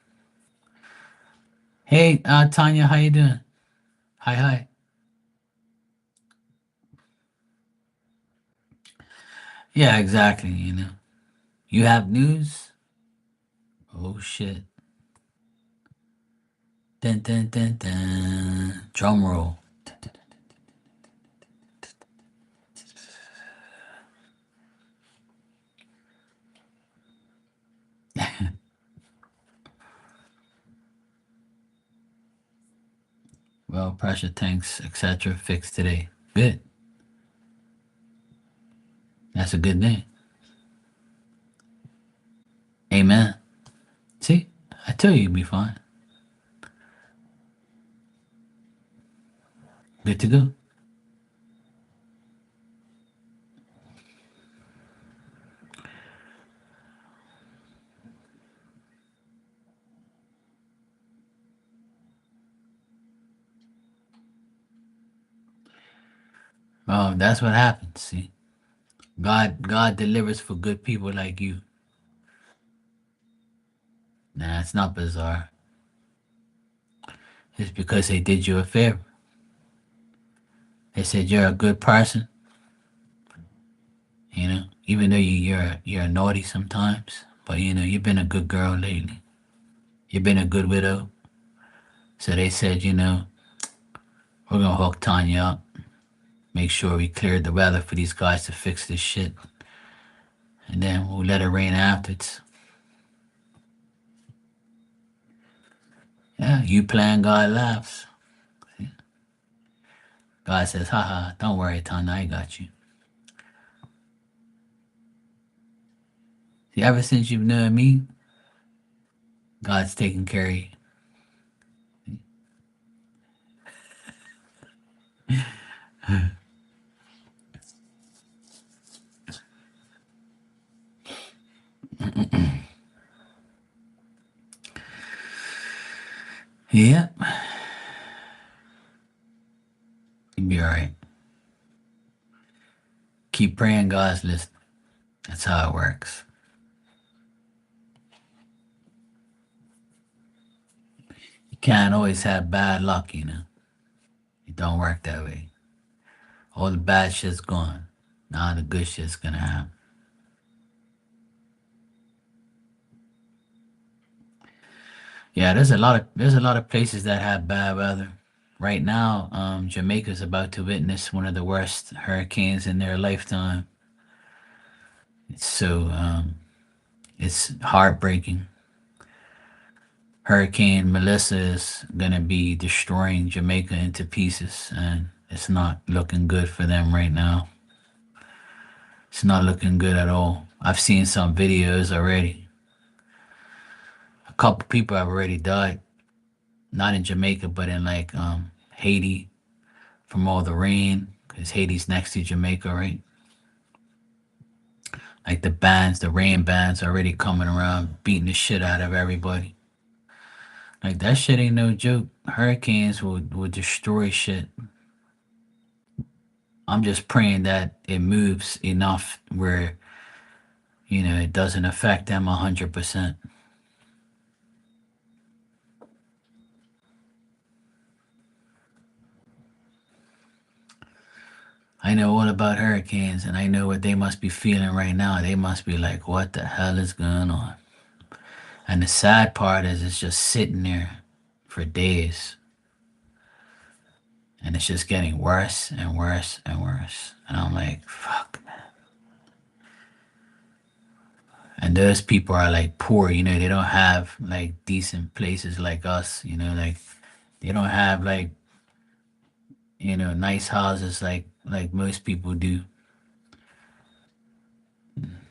Hey, Tanya, how you doing? Hi, hi. Yeah, exactly, You have news? Oh, shit. Dun, dun, dun, dun. Drum roll. Well, pressure tanks, etc. fixed today. Good. That's a good thing. Amen. See, I tell you, you'll be fine. Good to go. Oh, that's what happens. See, God delivers for good people like you. Nah, it's not bizarre. It's because they did you a favor. They said you're a good person, even though you're naughty sometimes, but you've been a good girl lately. You've been a good widow. So they said, we're gonna hook Tanya up, make sure we cleared the weather for these guys to fix this shit, and then we'll let it rain afterwards. Yeah, you playing, God laughs. God says, haha, don't worry, Tanya, I got you. See, ever since you've known me, God's taking care of you. Yep, you'll be alright. Keep praying, God's listening. That's how it works. You can't always have bad luck, It don't work that way. All the bad shit's gone. Now the good shit's gonna happen. Yeah, there's a lot of places that have bad weather. Right now, Jamaica's about to witness one of the worst hurricanes in their lifetime. It's heartbreaking. Hurricane Melissa is gonna be destroying Jamaica into pieces, and it's not looking good for them right now. It's not looking good at all. I've seen some videos already. A couple people have already died, not in Jamaica, but in like Haiti from all the rain, because Haiti's next to Jamaica, right? Like the rain bands are already coming around, beating the shit out of everybody. Like that shit ain't no joke. Hurricanes will destroy shit. I'm just praying that it moves enough where it doesn't affect them 100%. I know all about hurricanes, and I know what they must be feeling right now. They must be like, what the hell is going on? And the sad part is it's just sitting there for days. And it's just getting worse and worse and worse. And I'm like, fuck, man. And those people are like poor, they don't have like decent places like us, like they don't have like, nice houses like most people do.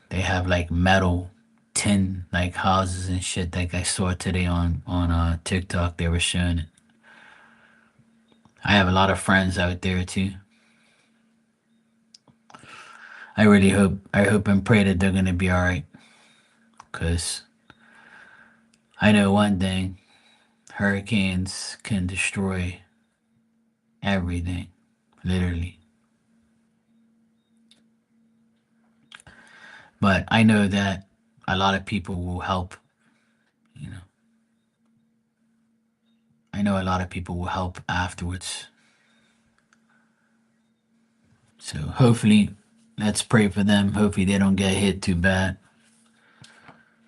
They have like metal tin like houses and shit like I saw today on TikTok. They were showing it. I have a lot of friends out there too. I hope and pray that they're gonna be all right. Cause I know one thing: hurricanes can destroy everything, literally. But I know that a lot of people will help. You know, I know a lot of people will help afterwards. So hopefully, let's pray for them. Hopefully, they don't get hit too bad.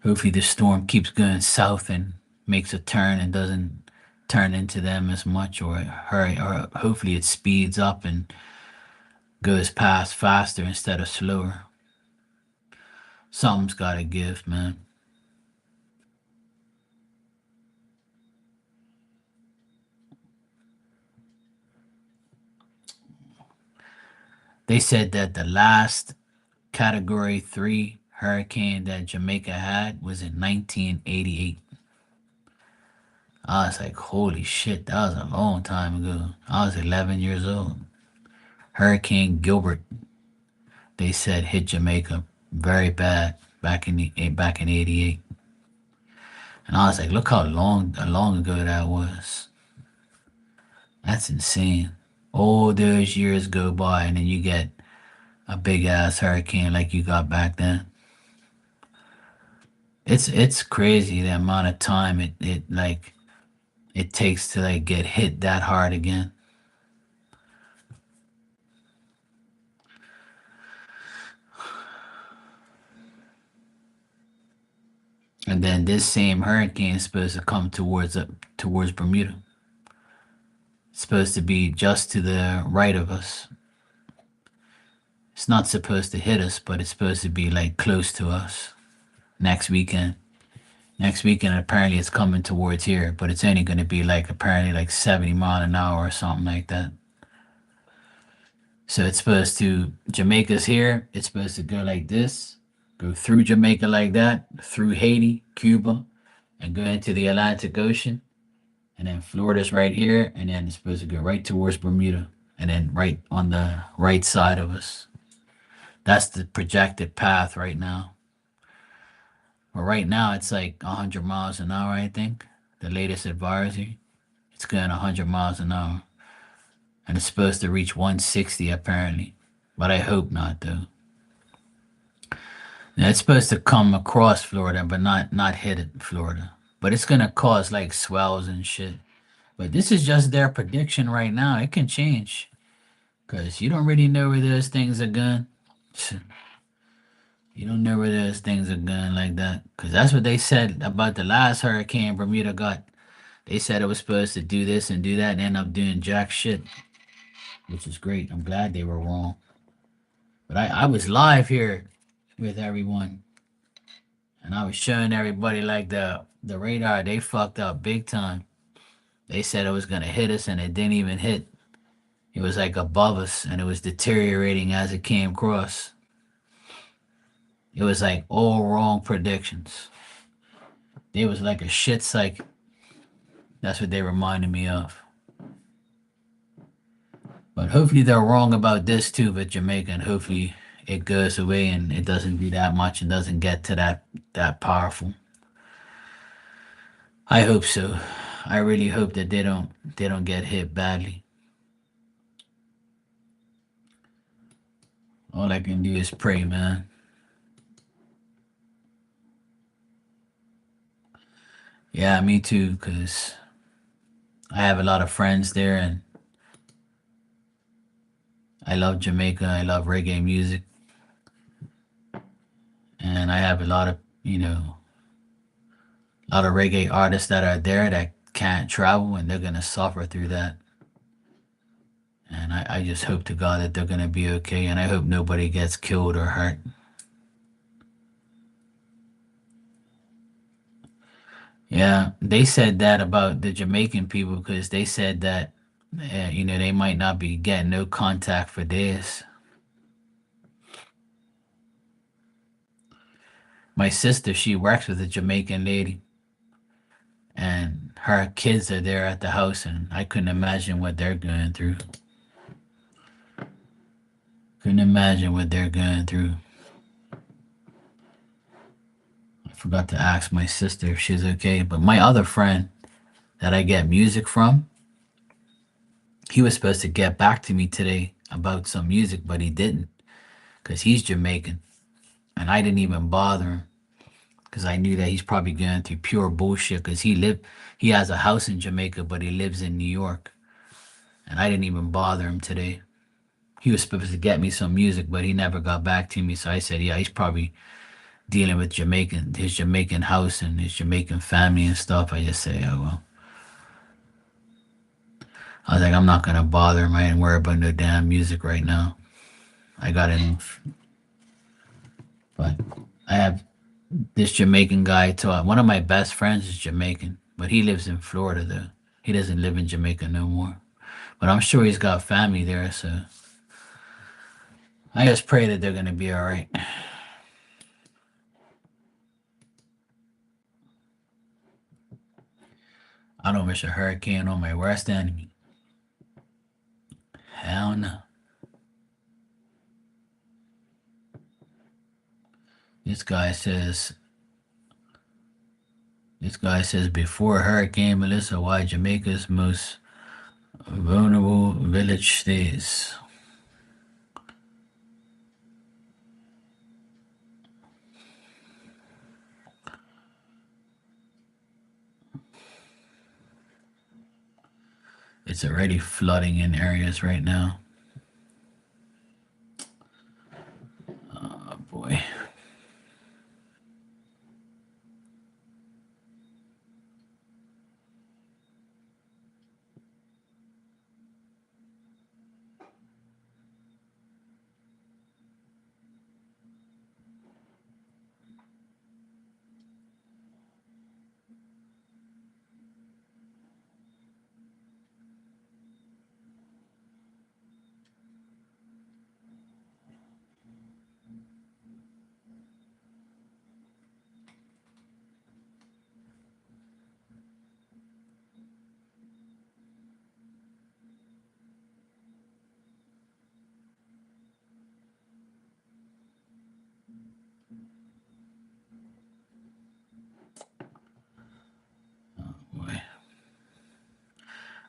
Hopefully, the storm keeps going south and makes a turn and doesn't turn into them as much, or hurry, or hopefully it speeds up and goes past faster instead of slower. Something's got to give, man. They said that the last Category 3 hurricane that Jamaica had was in 1988. I was like, holy shit, that was a long time ago. I was 11 years old. Hurricane Gilbert, they said, hit Jamaica very bad back in '88. And I was like, look how long ago that was. That's insane. All those years go by, and then you get a big ass hurricane like you got back then. It's crazy the amount of time it takes to like get hit that hard again. And then this same hurricane is supposed to come towards Bermuda. It's supposed to be just to the right of us. It's not supposed to hit us, but it's supposed to be like close to us next weekend. Next weekend, apparently, it's coming towards here, but it's only going to be like apparently like 70 mile an hour or something like that. So it's supposed to, Jamaica's here. It's supposed to go like this, go through Jamaica like that, through Haiti, Cuba, and go into the Atlantic Ocean. And then Florida's right here, and then it's supposed to go right towards Bermuda, and then right on the right side of us. That's the projected path right now. But right now, it's like 100 miles an hour, I think. The latest advisory, it's going 100 miles an hour. And it's supposed to reach 160 apparently. But I hope not, though. Now, it's supposed to come across Florida, but not hit it, Florida. But it's gonna cause like swells and shit. But this is just their prediction right now. It can change because you don't really know where those things are going. You don't know where those things are going like that because that's what they said about the last hurricane Bermuda got. They said it was supposed to do this and do that and end up doing jack shit, which is great. I'm glad they were wrong. But I was live here with everyone and I was showing everybody like the radar. They fucked up big time. They said it was gonna hit us and it didn't even hit. It was like above us and it was deteriorating as it came across. It was like all wrong predictions. They was like a shit psychic. That's what they reminded me of. But hopefully they're wrong about this too with Jamaica, and hopefully it goes away and it doesn't do that much and doesn't get to that powerful. I hope so. I really hope that they don't get hit badly. All I can do is pray, man. Yeah, me too, cause I have a lot of friends there and I love Jamaica. I love reggae music, and I have a lot of reggae artists that are there that can't travel, and they're gonna suffer through that. And I just hope to God that they're gonna be okay, and I hope nobody gets killed or hurt. Yeah, they said that about the Jamaican people because they said that they might not be getting no contact for days. My sister, she works with a Jamaican lady, and her kids are there at the house, and I couldn't imagine what they're going through. Couldn't imagine what they're going through. I forgot to ask my sister if she's okay. But my other friend that I get music from, he was supposed to get back to me today about some music, but he didn't because he's Jamaican. And I didn't even bother him because I knew that he's probably going through pure bullshit because he has a house in Jamaica, but he lives in New York. And I didn't even bother him today. He was supposed to get me some music, but he never got back to me. So I said, yeah, he's probably dealing with his Jamaican house and his Jamaican family and stuff. I just say, oh well. I was like, I'm not gonna bother him. I ain't worry about no damn music right now. I got enough. But I have this Jamaican guy taught. One of my best friends is Jamaican, but he lives in Florida though. He doesn't live in Jamaica no more. But I'm sure he's got family there, so I just pray that they're gonna be all right. I don't wish a hurricane on my worst enemy. Hell no. This guy says this guy says before Hurricane Melissa, why Jamaica's most vulnerable village stays. It's already flooding in areas right now. Oh boy. Boy.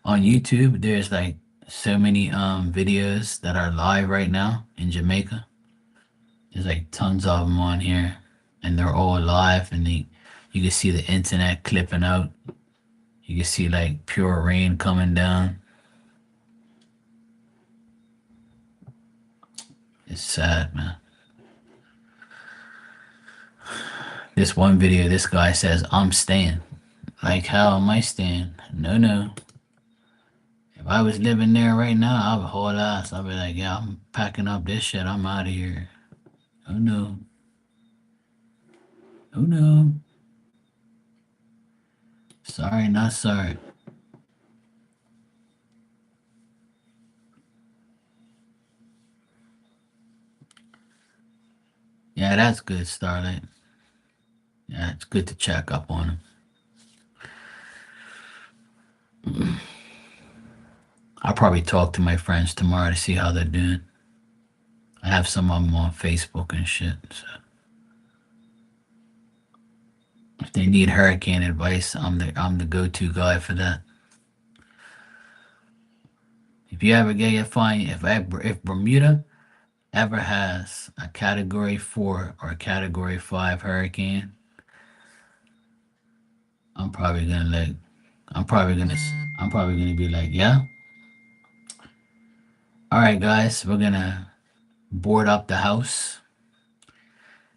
On YouTube, there's like so many videos that are live right now in Jamaica. There's like tons of them on here, and they're all live, and you can see the internet clipping out. You can see like pure rain coming down. It's sad, man. This one video, this guy says, "I'm staying." Like, how am I staying? No, no. If I was living there right now, I would haul ass. I'd be like, yeah, I'm packing up this shit. I'm out of here. Oh no. Oh no. Sorry, not sorry. Yeah, that's good, Starlight. Yeah, it's good to check up on him. I'll probably talk to my friends tomorrow to see how they're doing. I have some of them on Facebook and shit. So if they need hurricane advice, I'm the go-to guy for that. If you ever get your fine, if Bermuda ever has a Category 4 or a Category 5 hurricane, I'm probably gonna like, I'm probably gonna be like, yeah, all right, guys, we're gonna board up the house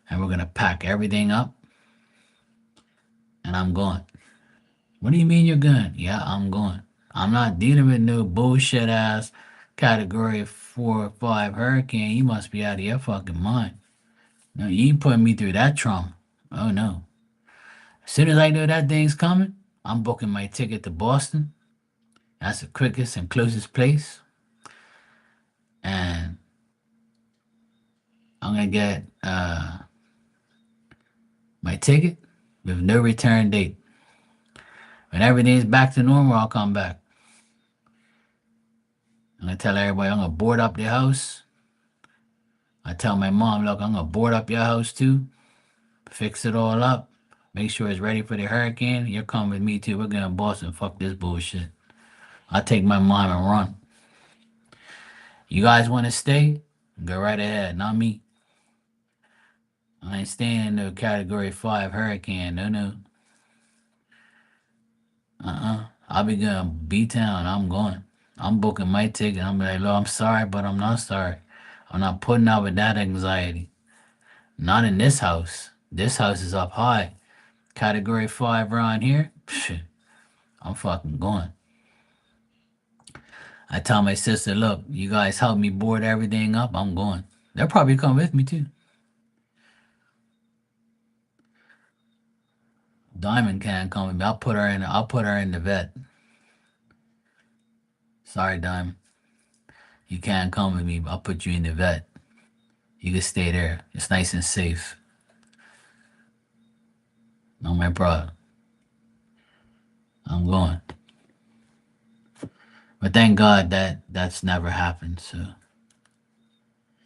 and we're gonna pack everything up, and I'm going. What do you mean you're going? Yeah, I'm going. I'm not dealing with no bullshit ass Category 4 or 5 hurricane. You must be out of your fucking mind. No, you ain't putting me through that trauma. Oh no. As soon as I know that thing's coming, I'm booking my ticket to Boston. That's the quickest and closest place. And I'm gonna get my ticket with no return date. When everything's back to normal, I'll come back. I'm gonna tell everybody I'm gonna board up their house. I tell my mom, look, I'm gonna board up your house too, fix it all up, make sure it's ready for the hurricane. You're coming with me too. We're going to Boston. Fuck this bullshit. I'll take my mom and run. You guys want to stay? Go right ahead, not me. I ain't staying in no Category 5 hurricane. No, no. I'll be going B-Town. I'm going. I'm booking my ticket. I'm like, look, I'm sorry, but I'm not sorry. I'm not putting up with that anxiety. Not in this house. This house is up high. Category 5 around here, psh, I'm fucking going. I tell my sister, look, you guys help me board everything up, I'm going. They'll probably come with me too. Diamond can't come with me. I'll put her in the vet. Sorry, Diamond. You can't come with me, but I'll put you in the vet. You can stay there. It's nice and safe. No my problem. I'm going. But thank God that that's never happened. So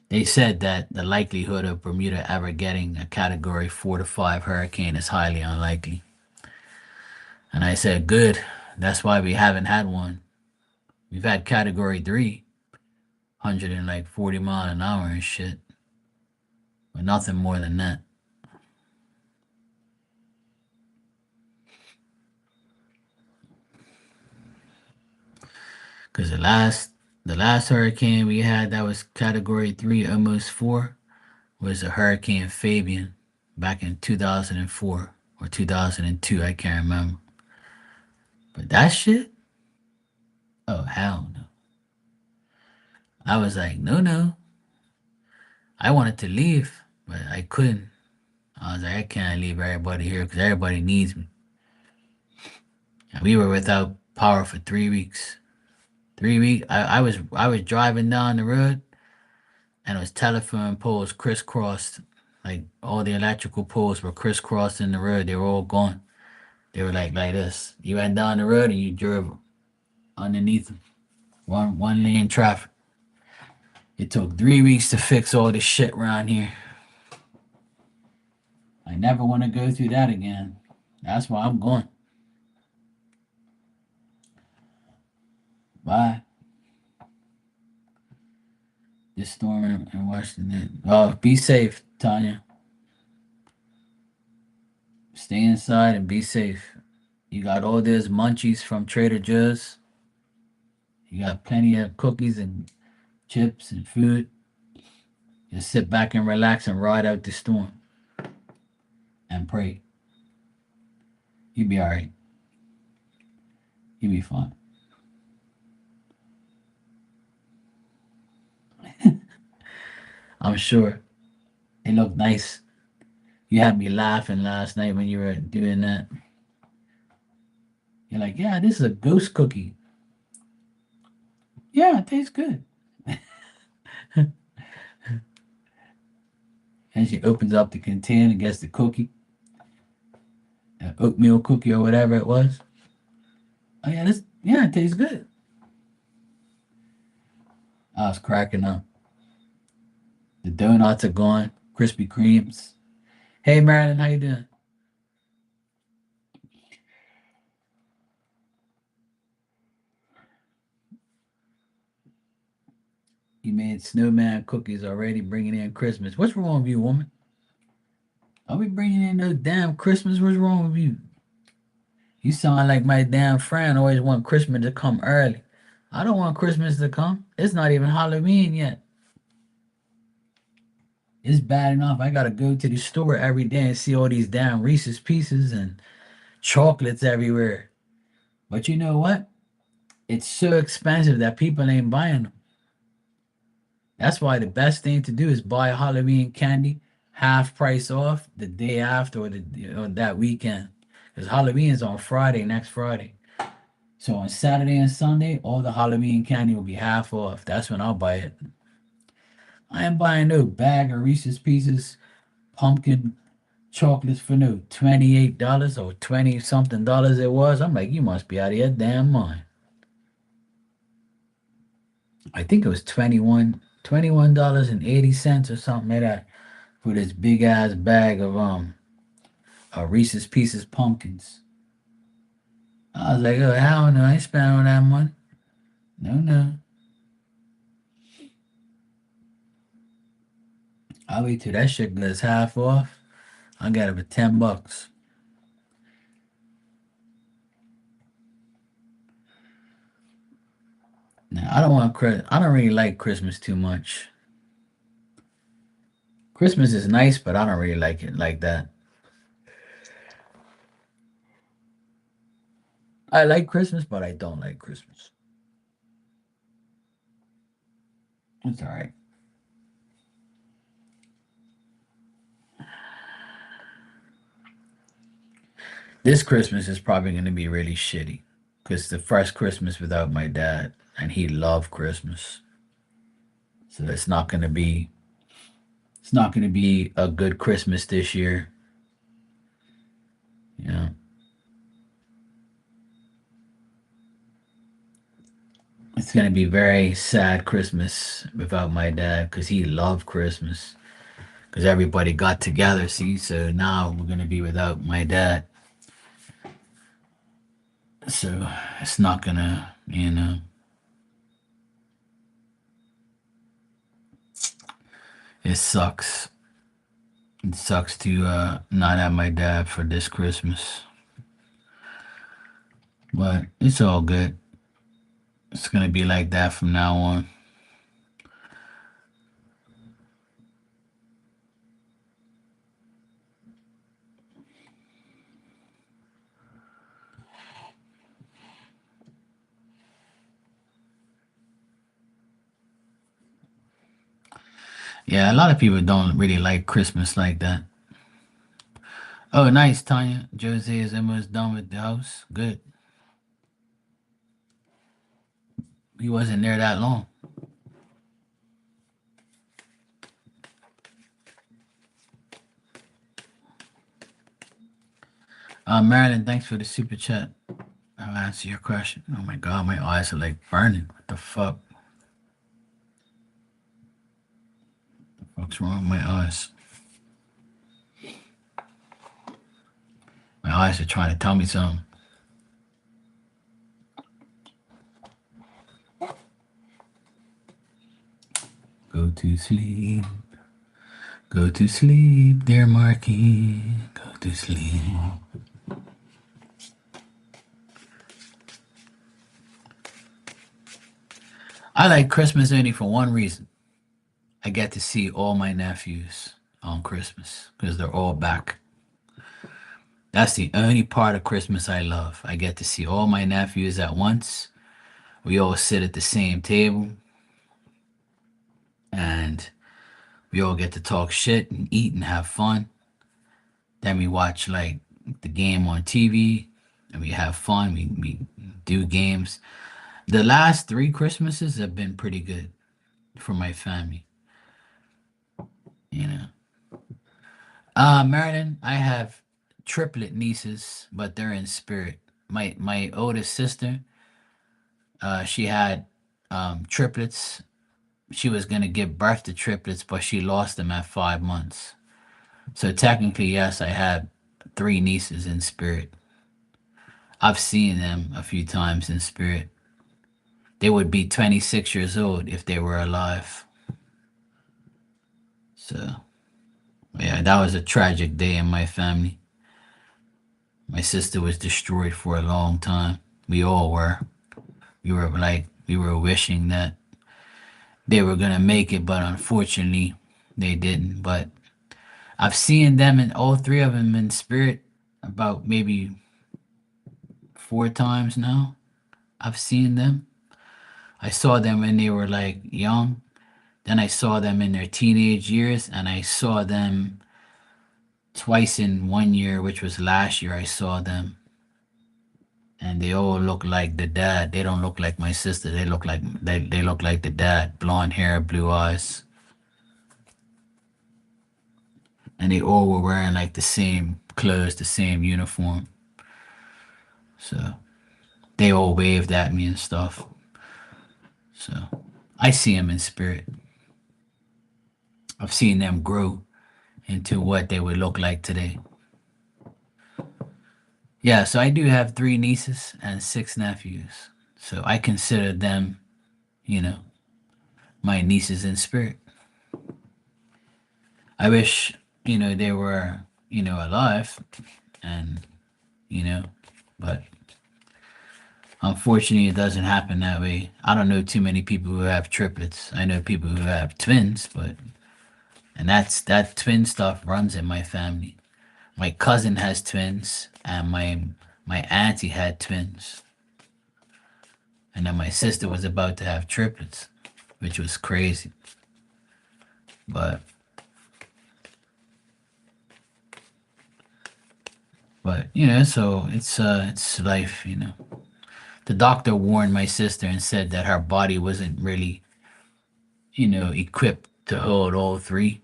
they said that the likelihood of Bermuda ever getting a Category 4 to 5 hurricane is highly unlikely. And I said, good. That's why we haven't had one. We've had Category 3, 140 mile an hour and shit, but nothing more than that. Because the last hurricane we had that was Category 3, almost 4, was a Hurricane Fabian back in 2004 or 2002. I can't remember. But that shit, oh hell no. I was like, no, no. I wanted to leave, but I couldn't. I was like, I can't leave everybody here because everybody needs me. And we were without power for 3 weeks. 3 weeks. I was driving down the road, and it was telephone poles crisscrossed. Like all the electrical poles were crisscrossed in the road. They were all gone. They were like this. You went down the road and you drove underneath them. One lane traffic. It took 3 weeks to fix all this shit around here. never want to go through that again. That's why I'm going. Bye. This storm in Washington. Oh, be safe, Tanya. Stay inside and be safe. You got all those munchies from Trader Joe's. You got plenty of cookies and chips and food. Just sit back and relax and ride out the storm and pray. You'll be all right. You'll be fine. I'm sure. It looked nice. You had me laughing last night when you were doing that. You're like, yeah, this is a ghost cookie. Yeah, it tastes good. And she opens up the container and gets the cookie, oatmeal cookie or whatever it was. Oh yeah, it tastes good. I was cracking up. The donuts are gone, Krispy Kremes. Hey Marilyn, how you doing? You made snowman cookies already, bringing in Christmas. What's wrong with you, woman? Are we bringing in no damn Christmas? What's wrong with you? You sound like my damn friend always want Christmas to come early. I don't want Christmas to come. It's not even Halloween yet. It's bad enough. I gotta go to the store every day and see all these damn Reese's Pieces and chocolates everywhere. But you know what? It's so expensive that people ain't buying them. That's why the best thing to do is buy Halloween candy half price off the day after or that weekend. Because Halloween is on Friday, next Friday. So on Saturday and Sunday, all the Halloween candy will be half off. That's when I'll buy it. I ain't buying no bag of Reese's Pieces pumpkin chocolates for no $28 or 20 something dollars it was. I'm like, you must be out of your damn mind. I think it was $21.80 or something like that for this big ass bag of Reese's Pieces pumpkins. I was like, oh hell no, I ain't spending all that money. No, no. I'll wait till that shit goes half off. I got it for $10. Now I don't want I don't really like Christmas too much. Christmas is nice, but I don't really like it like that. I like Christmas, but I don't like Christmas. It's all right. This Christmas is probably going to be really shitty because the first Christmas without my dad, and he loved Christmas, so it's not going to be a good Christmas this year. You know, it's going to be very sad Christmas without my dad because he loved Christmas because everybody got together. See, so now we're going to be without my dad. So it's not gonna, it sucks. It sucks to not have my dad for this Christmas. But it's all good. It's gonna be like that from now on. Yeah, a lot of people don't really like Christmas like that. Oh, nice, Tanya. Jose is almost done with the house. Good. He wasn't there that long. Marilyn, thanks for the super chat. I'll answer your question. Oh my god, my eyes are like burning. What the fuck? What's wrong with my eyes? eyes are trying to tell me something. Go to sleep. Go to sleep, dear Marky. Go to sleep. I like Christmas only for one reason. I get to see all my nephews on Christmas because they're all back. That's the only part of Christmas I love. I get to see all my nephews at once. We all sit at the same table and we all get to talk shit and eat and have fun. Then we watch like the game on TV and we have fun. We do games. The last three Christmases have been pretty good for my family, you know. Marilyn, I have triplet nieces, but they're in spirit. My oldest sister, she had triplets. She was gonna give birth to triplets, but she lost them at 5 months. So technically, yes, I have three nieces in spirit. I've seen them a few times in spirit. They would be 26 years old if they were alive. So, yeah, that was a tragic day in my family. My sister was destroyed for a long time. We all were. We were wishing that they were gonna make it, but unfortunately, they didn't. But I've seen them and all three of them in spirit about maybe 4 times now. I've seen them. I saw them when they were like young. Then I saw them in their teenage years, and I saw them twice in 1 year, which was last year. I saw them, and they all look like the dad. They don't look like my sister. They look like the dad. Blonde hair, blue eyes, and they all were wearing like the same clothes, the same uniform. So they all waved at me and stuff. So I see them in spirit. I've seen them grow into what they would look like today. Yeah, so I do have three nieces and six nephews. So I consider them, you know, my nieces in spirit. I wish, they were, alive and, you know, but unfortunately it doesn't happen that way. I don't know too many people who have triplets. I know people who have twins, and that twin stuff runs in my family. My cousin has twins and my auntie had twins. And then my sister was about to have triplets, which was crazy. But so it's life. The doctor warned my sister and said that her body wasn't really, equipped to hold all three.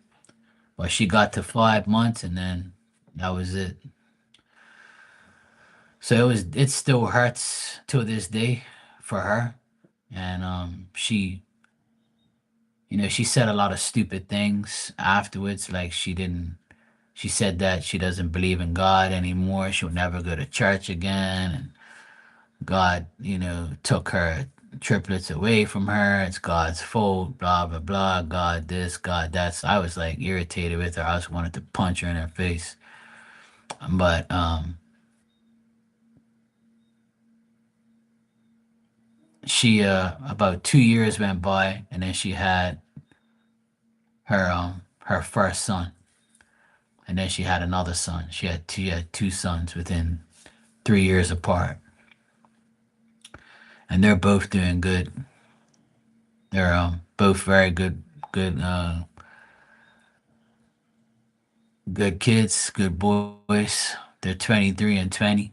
But she got to 5 months and then that was it. So it still hurts to this day for her. And she said a lot of stupid things afterwards, like she said that she doesn't believe in God anymore. She'll never go to church again. And God, took her triplets away from her. It's God's fault, blah, blah, blah. God this, God that. So I was like irritated with her. I just wanted to punch her in her face. But she about 2 years went by and then she had her first son. And then she had another son. She had two sons within 3 years apart. And they're both doing good. They're both very good kids, good boys. They're 23 and 20.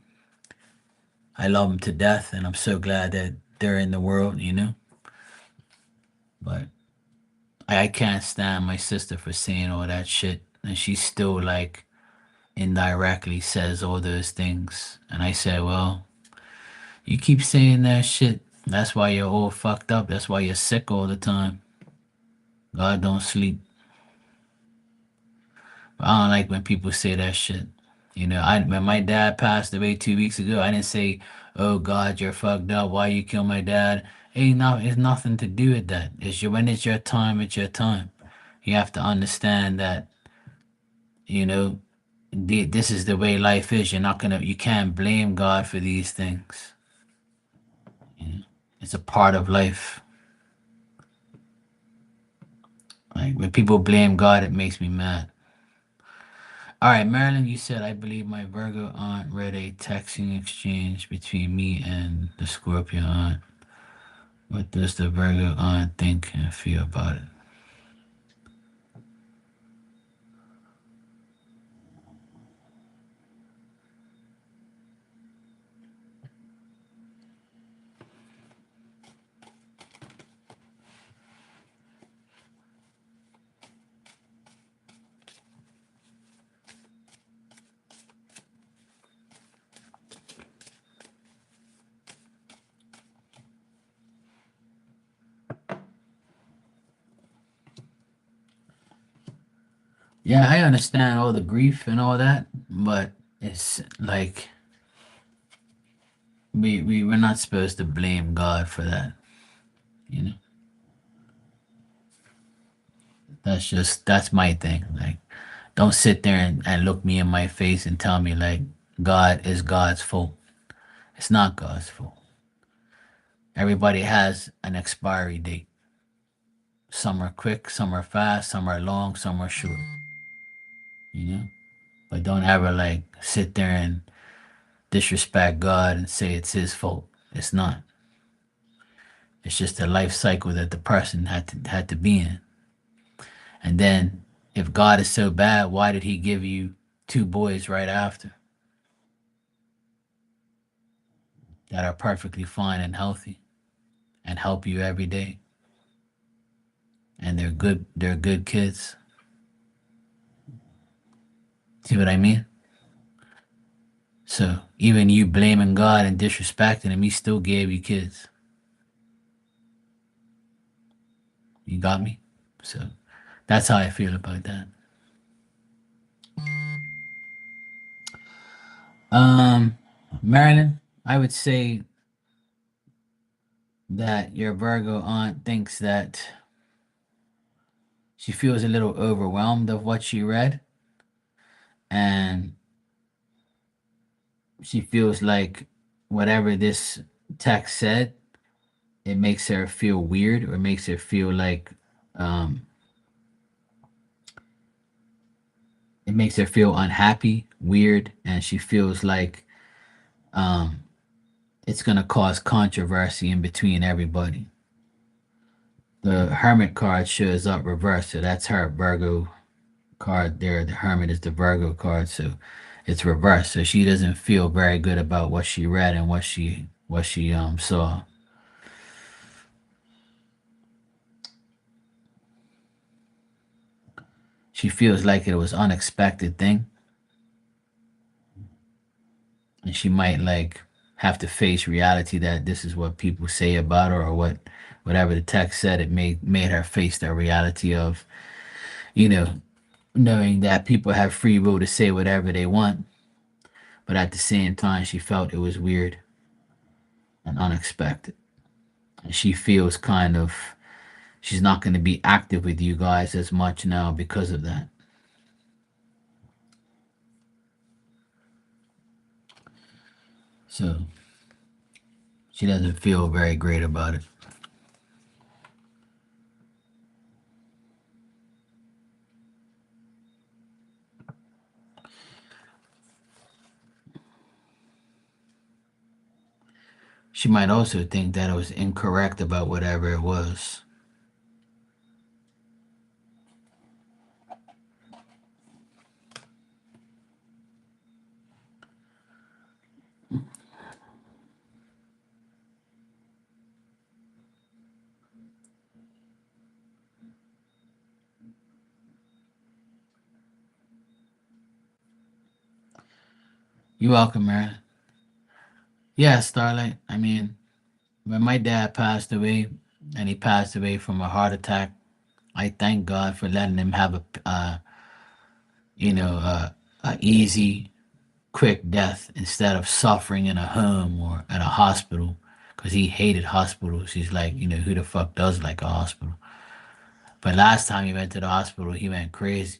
I love them to death, and I'm so glad that they're in the world. But I can't stand my sister for saying all that shit, and she still like indirectly says all those things. And I said, well, you keep saying that shit. That's why you're all fucked up. That's why you're sick all the time. God don't sleep. But I don't like when people say that shit. When my dad passed away 2 weeks ago, I didn't say, "Oh God, you're fucked up. Why you kill my dad?" It's nothing to do with that. When it's your time, it's your time. You have to understand that, you know, this is the way life is. You can't blame God for these things. You know? It's a part of life. Like when people blame God, it makes me mad. All right, Marilyn, you said I believe my Virgo aunt read a texting exchange between me and the Scorpio aunt. What does the Virgo aunt think and feel about it? Yeah, I understand all the grief and all that, but it's like we're not supposed to blame God for that. You know, that's my thing. Like, don't sit there and look me in my face and tell me like God is God's fault. It's not God's fault. Everybody has an expiry date. Some are quick, some are fast, some are long, some are short. You know, but don't ever like sit there and disrespect God and say it's His fault. It's not. It's just a life cycle that the person had to be in. And then, if God is so bad, why did He give you two boys right after that are perfectly fine and healthy and help you every day? And they're good. They're good kids. See what I mean? So even you blaming God and disrespecting Him, He still gave you kids. You got me? So that's how I feel about that. Um, Marilyn, I would say that your Virgo aunt thinks that she feels a little overwhelmed of what she read, and she feels like whatever this text said, it makes her feel weird or makes her feel like um, it makes her feel unhappy, weird, and she feels like um, it's gonna cause controversy in between everybody. The Hermit card shows up reversed, so that's her Virgo card there. The Hermit is the Virgo card, so it's reversed. So she doesn't feel very good about what she read and what she saw. She feels like it was unexpected thing, and she might like have to face reality that this is what people say about her or whatever the text said. It made her face the reality of you know knowing that people have free will to say whatever they want, but at the same time she felt it was weird and unexpected. And she feels kind of she's not going to be active with you guys as much now because of that. So she doesn't feel very great about it. She might also think that it was incorrect about whatever it was. You're welcome, Marilyn. Yeah, Starlight. I mean, when my dad passed away, and he passed away from a heart attack, I thank God for letting him have a easy quick death instead of suffering in a home or at a hospital because he hated hospitals. He's like, who the fuck does like a hospital? But last time he went to the hospital, he went crazy.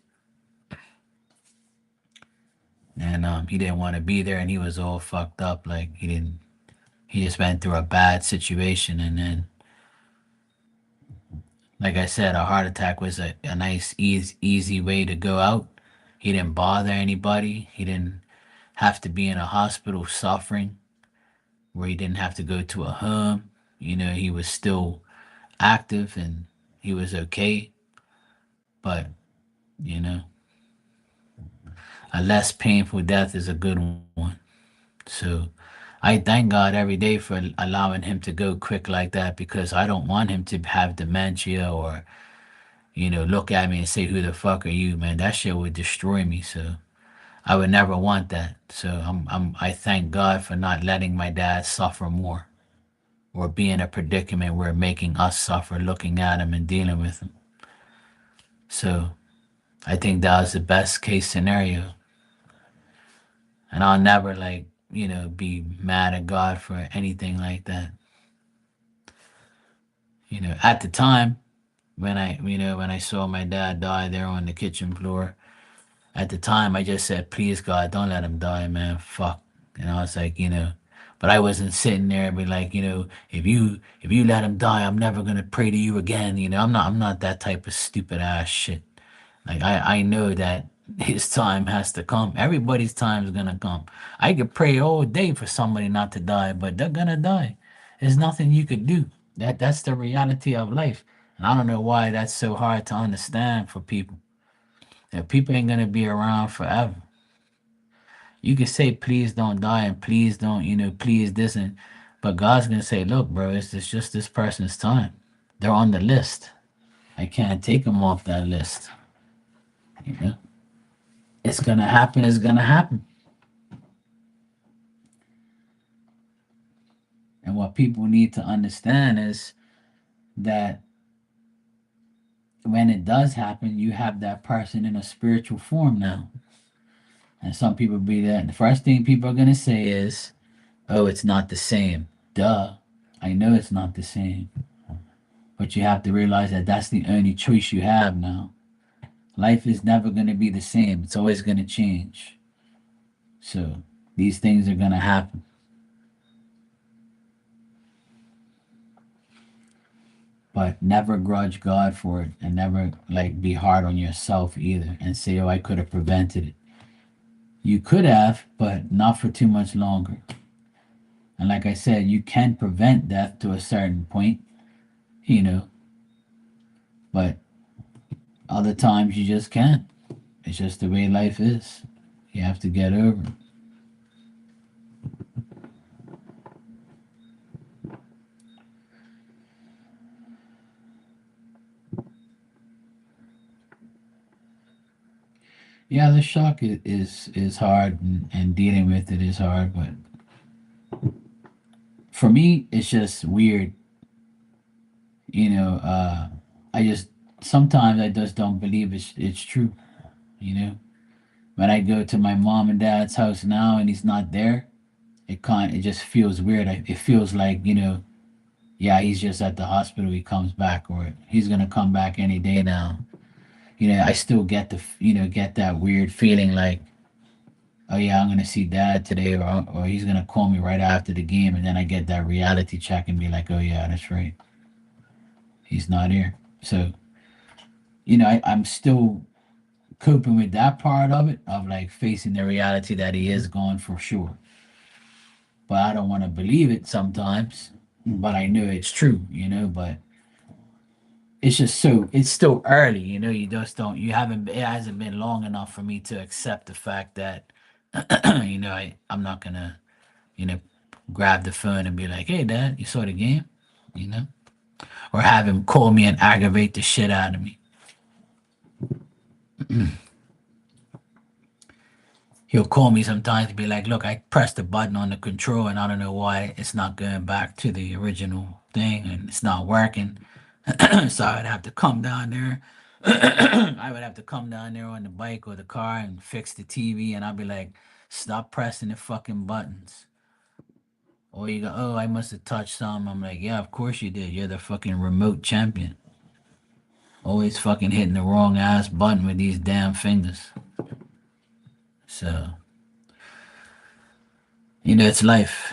And he didn't want to be there and he was all fucked up. Like, he just went through a bad situation. And then, like I said, a heart attack was a nice, easy way to go out. He didn't bother anybody. He didn't have to be in a hospital suffering where he didn't have to go to a home. He was still active and he was okay. But, you know, a less painful death is a good one. So I thank God every day for allowing him to go quick like that because I don't want him to have dementia or, look at me and say, "Who the fuck are you, man?" That shit would destroy me. So I would never want that. So I thank God for not letting my dad suffer more or be in a predicament where making us suffer looking at him and dealing with him. So I think that was the best case scenario. And I'll never be mad at God for anything like that. At the time when I saw my dad die there on the kitchen floor, at the time I just said, please God, don't let him die, man. Fuck. And I was like, but I wasn't sitting there and be like, if you let him die, I'm never gonna pray to you again. I'm not that type of stupid ass shit. Like I know that his time has to come. Everybody's time is gonna come. I could pray all day for somebody not to die, but they're gonna die. There's nothing you could do. That's the reality of life. And I don't know why that's so hard to understand for people. If people ain't gonna be around forever. You can say please don't die and please don't, please this and but God's gonna say, look, bro, it's just this person's time. They're on the list. I can't take them off that list. You know? It's gonna happen, it's gonna happen. And what people need to understand is that when it does happen, you have that person in a spiritual form now. And some people be that. The first thing people are going to say is, oh, it's not the same. Duh. I know it's not the same. But you have to realize that that's the only choice you have now. Life is never going to be the same, it's always going to change. So these things are going to happen. But never grudge God for it and never be hard on yourself either and say, oh, I could have prevented it. You could have, but not for too much longer. And like I said, you can prevent death to a certain point, you know, but other times you just can't. It's just the way life is. You have to get over it. Yeah, the shock is hard and dealing with it is hard, but for me, it's just weird. You know, I just sometimes I just don't believe it's true. You know, when I go to my mom and dad's house now and he's not there, it just feels weird. It feels like yeah, he's just at the hospital. He comes back, or he's gonna come back any day now. I still get get that weird feeling like, oh yeah, I'm gonna see dad today, or he's gonna call me right after the game, and then I get that reality check and be like, oh yeah, that's right, he's not here. So I'm still coping with that part of it, of like facing the reality that he is gone for sure. But I don't want to believe it sometimes. But I know it's true, But it's still early, You just don't, you haven't, it hasn't been long enough for me to accept the fact that, I'm not gonna, you know, grab the phone and be like, hey, dad, you saw the game, you know, or have him call me and aggravate the shit out of me. He'll call me sometimes and be like, look, I pressed the button on the control and I don't know why it's not going back to the original thing and it's not working. So I'd have to come down there. I would have to come down there on the bike or the car and fix the TV. And I'd be like, Stop pressing the fucking buttons. Or you go, oh, I must have touched something. I'm like, yeah, of course you did. You're the fucking remote champion. Always fucking hitting the wrong ass button with these damn fingers. So, it's life.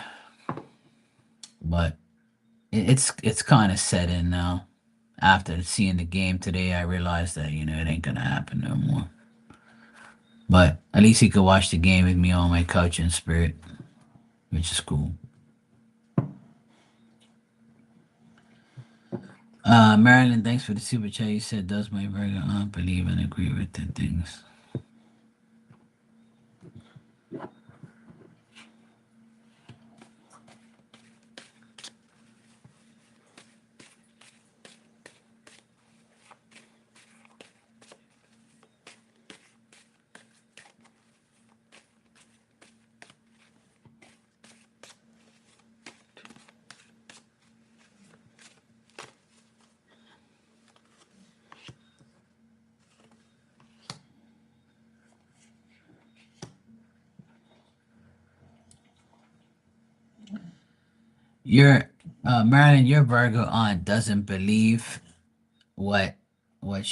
But it's kind of set in now. After seeing the game today, I realized that, it ain't gonna happen no more. But at least he could watch the game with me on my couch in spirit, which is cool. Marilyn, thanks for the super chat. You said, does my burger aunt believe and agree with the things? Your Marilyn, your Virgo aunt doesn't believe what what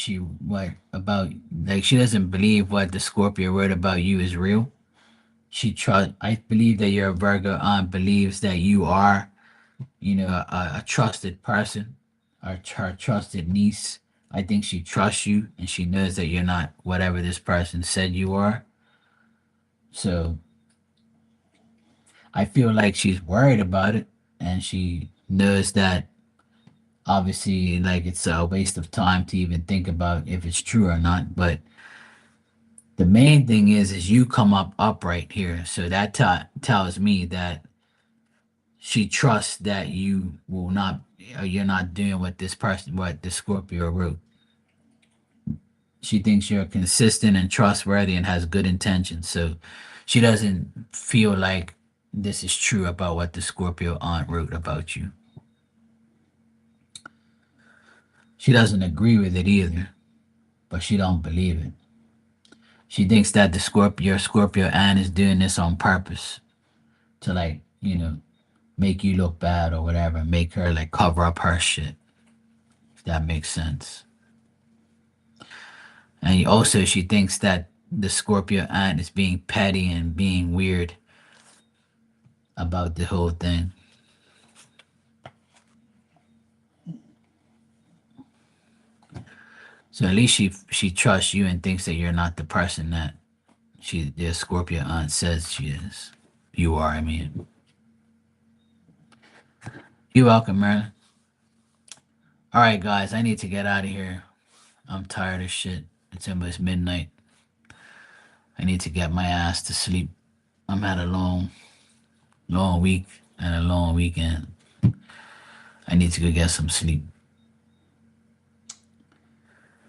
about, like, she doesn't believe what the Scorpio wrote about you is real. I believe that your Virgo aunt believes that you are, a trusted person, or her trusted niece. I think she trusts you and she knows that you're not whatever this person said you are. So I feel like she's worried about it, and she knows that obviously, like, it's a waste of time to even think about if it's true or not. But the main thing is you come up upright here, so that tells me that she trusts that you will not, you're not doing what the Scorpio wrote. She thinks you're consistent and trustworthy and has good intentions. So she doesn't feel like this is true about what the Scorpio aunt wrote about you. She doesn't agree with it either, but she don't believe it. She thinks that your Scorpio aunt is doing this on purpose to, like, make you look bad or whatever, make her like cover up her shit, if that makes sense. And also, she thinks that the Scorpio aunt is being petty and being weird about the whole thing. So at least she trusts you and thinks that you're not the person that the Scorpio aunt says she is. You are, I mean. You're welcome, Marilyn. All right, guys, I need to get out of here. I'm tired of shit. It's almost midnight. I need to get my ass to sleep. I'm had a long week and a long weekend. I need to go get some sleep.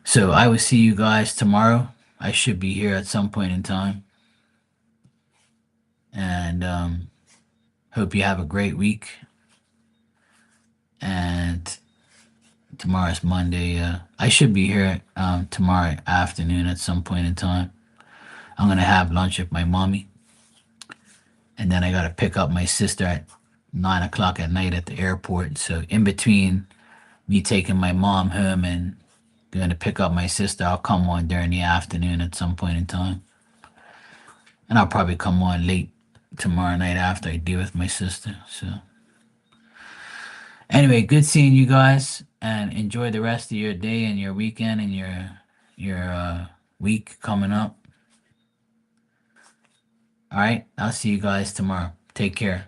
So I will see you guys tomorrow. I should be here at some point in time. And hope you have a great week. And tomorrow's Monday. I should be here tomorrow afternoon at some point in time. I'm gonna have lunch with my mommy, and then I gotta pick up my sister at 9 o'clock at night at the airport. So in between me taking my mom home and going to pick up my sister, I'll come on during the afternoon at some point in time, and I'll probably come on late tomorrow night after I deal with my sister. So anyway, good seeing you guys, and enjoy the rest of your day and your weekend and your week coming up. All right, I'll see you guys tomorrow. Take care.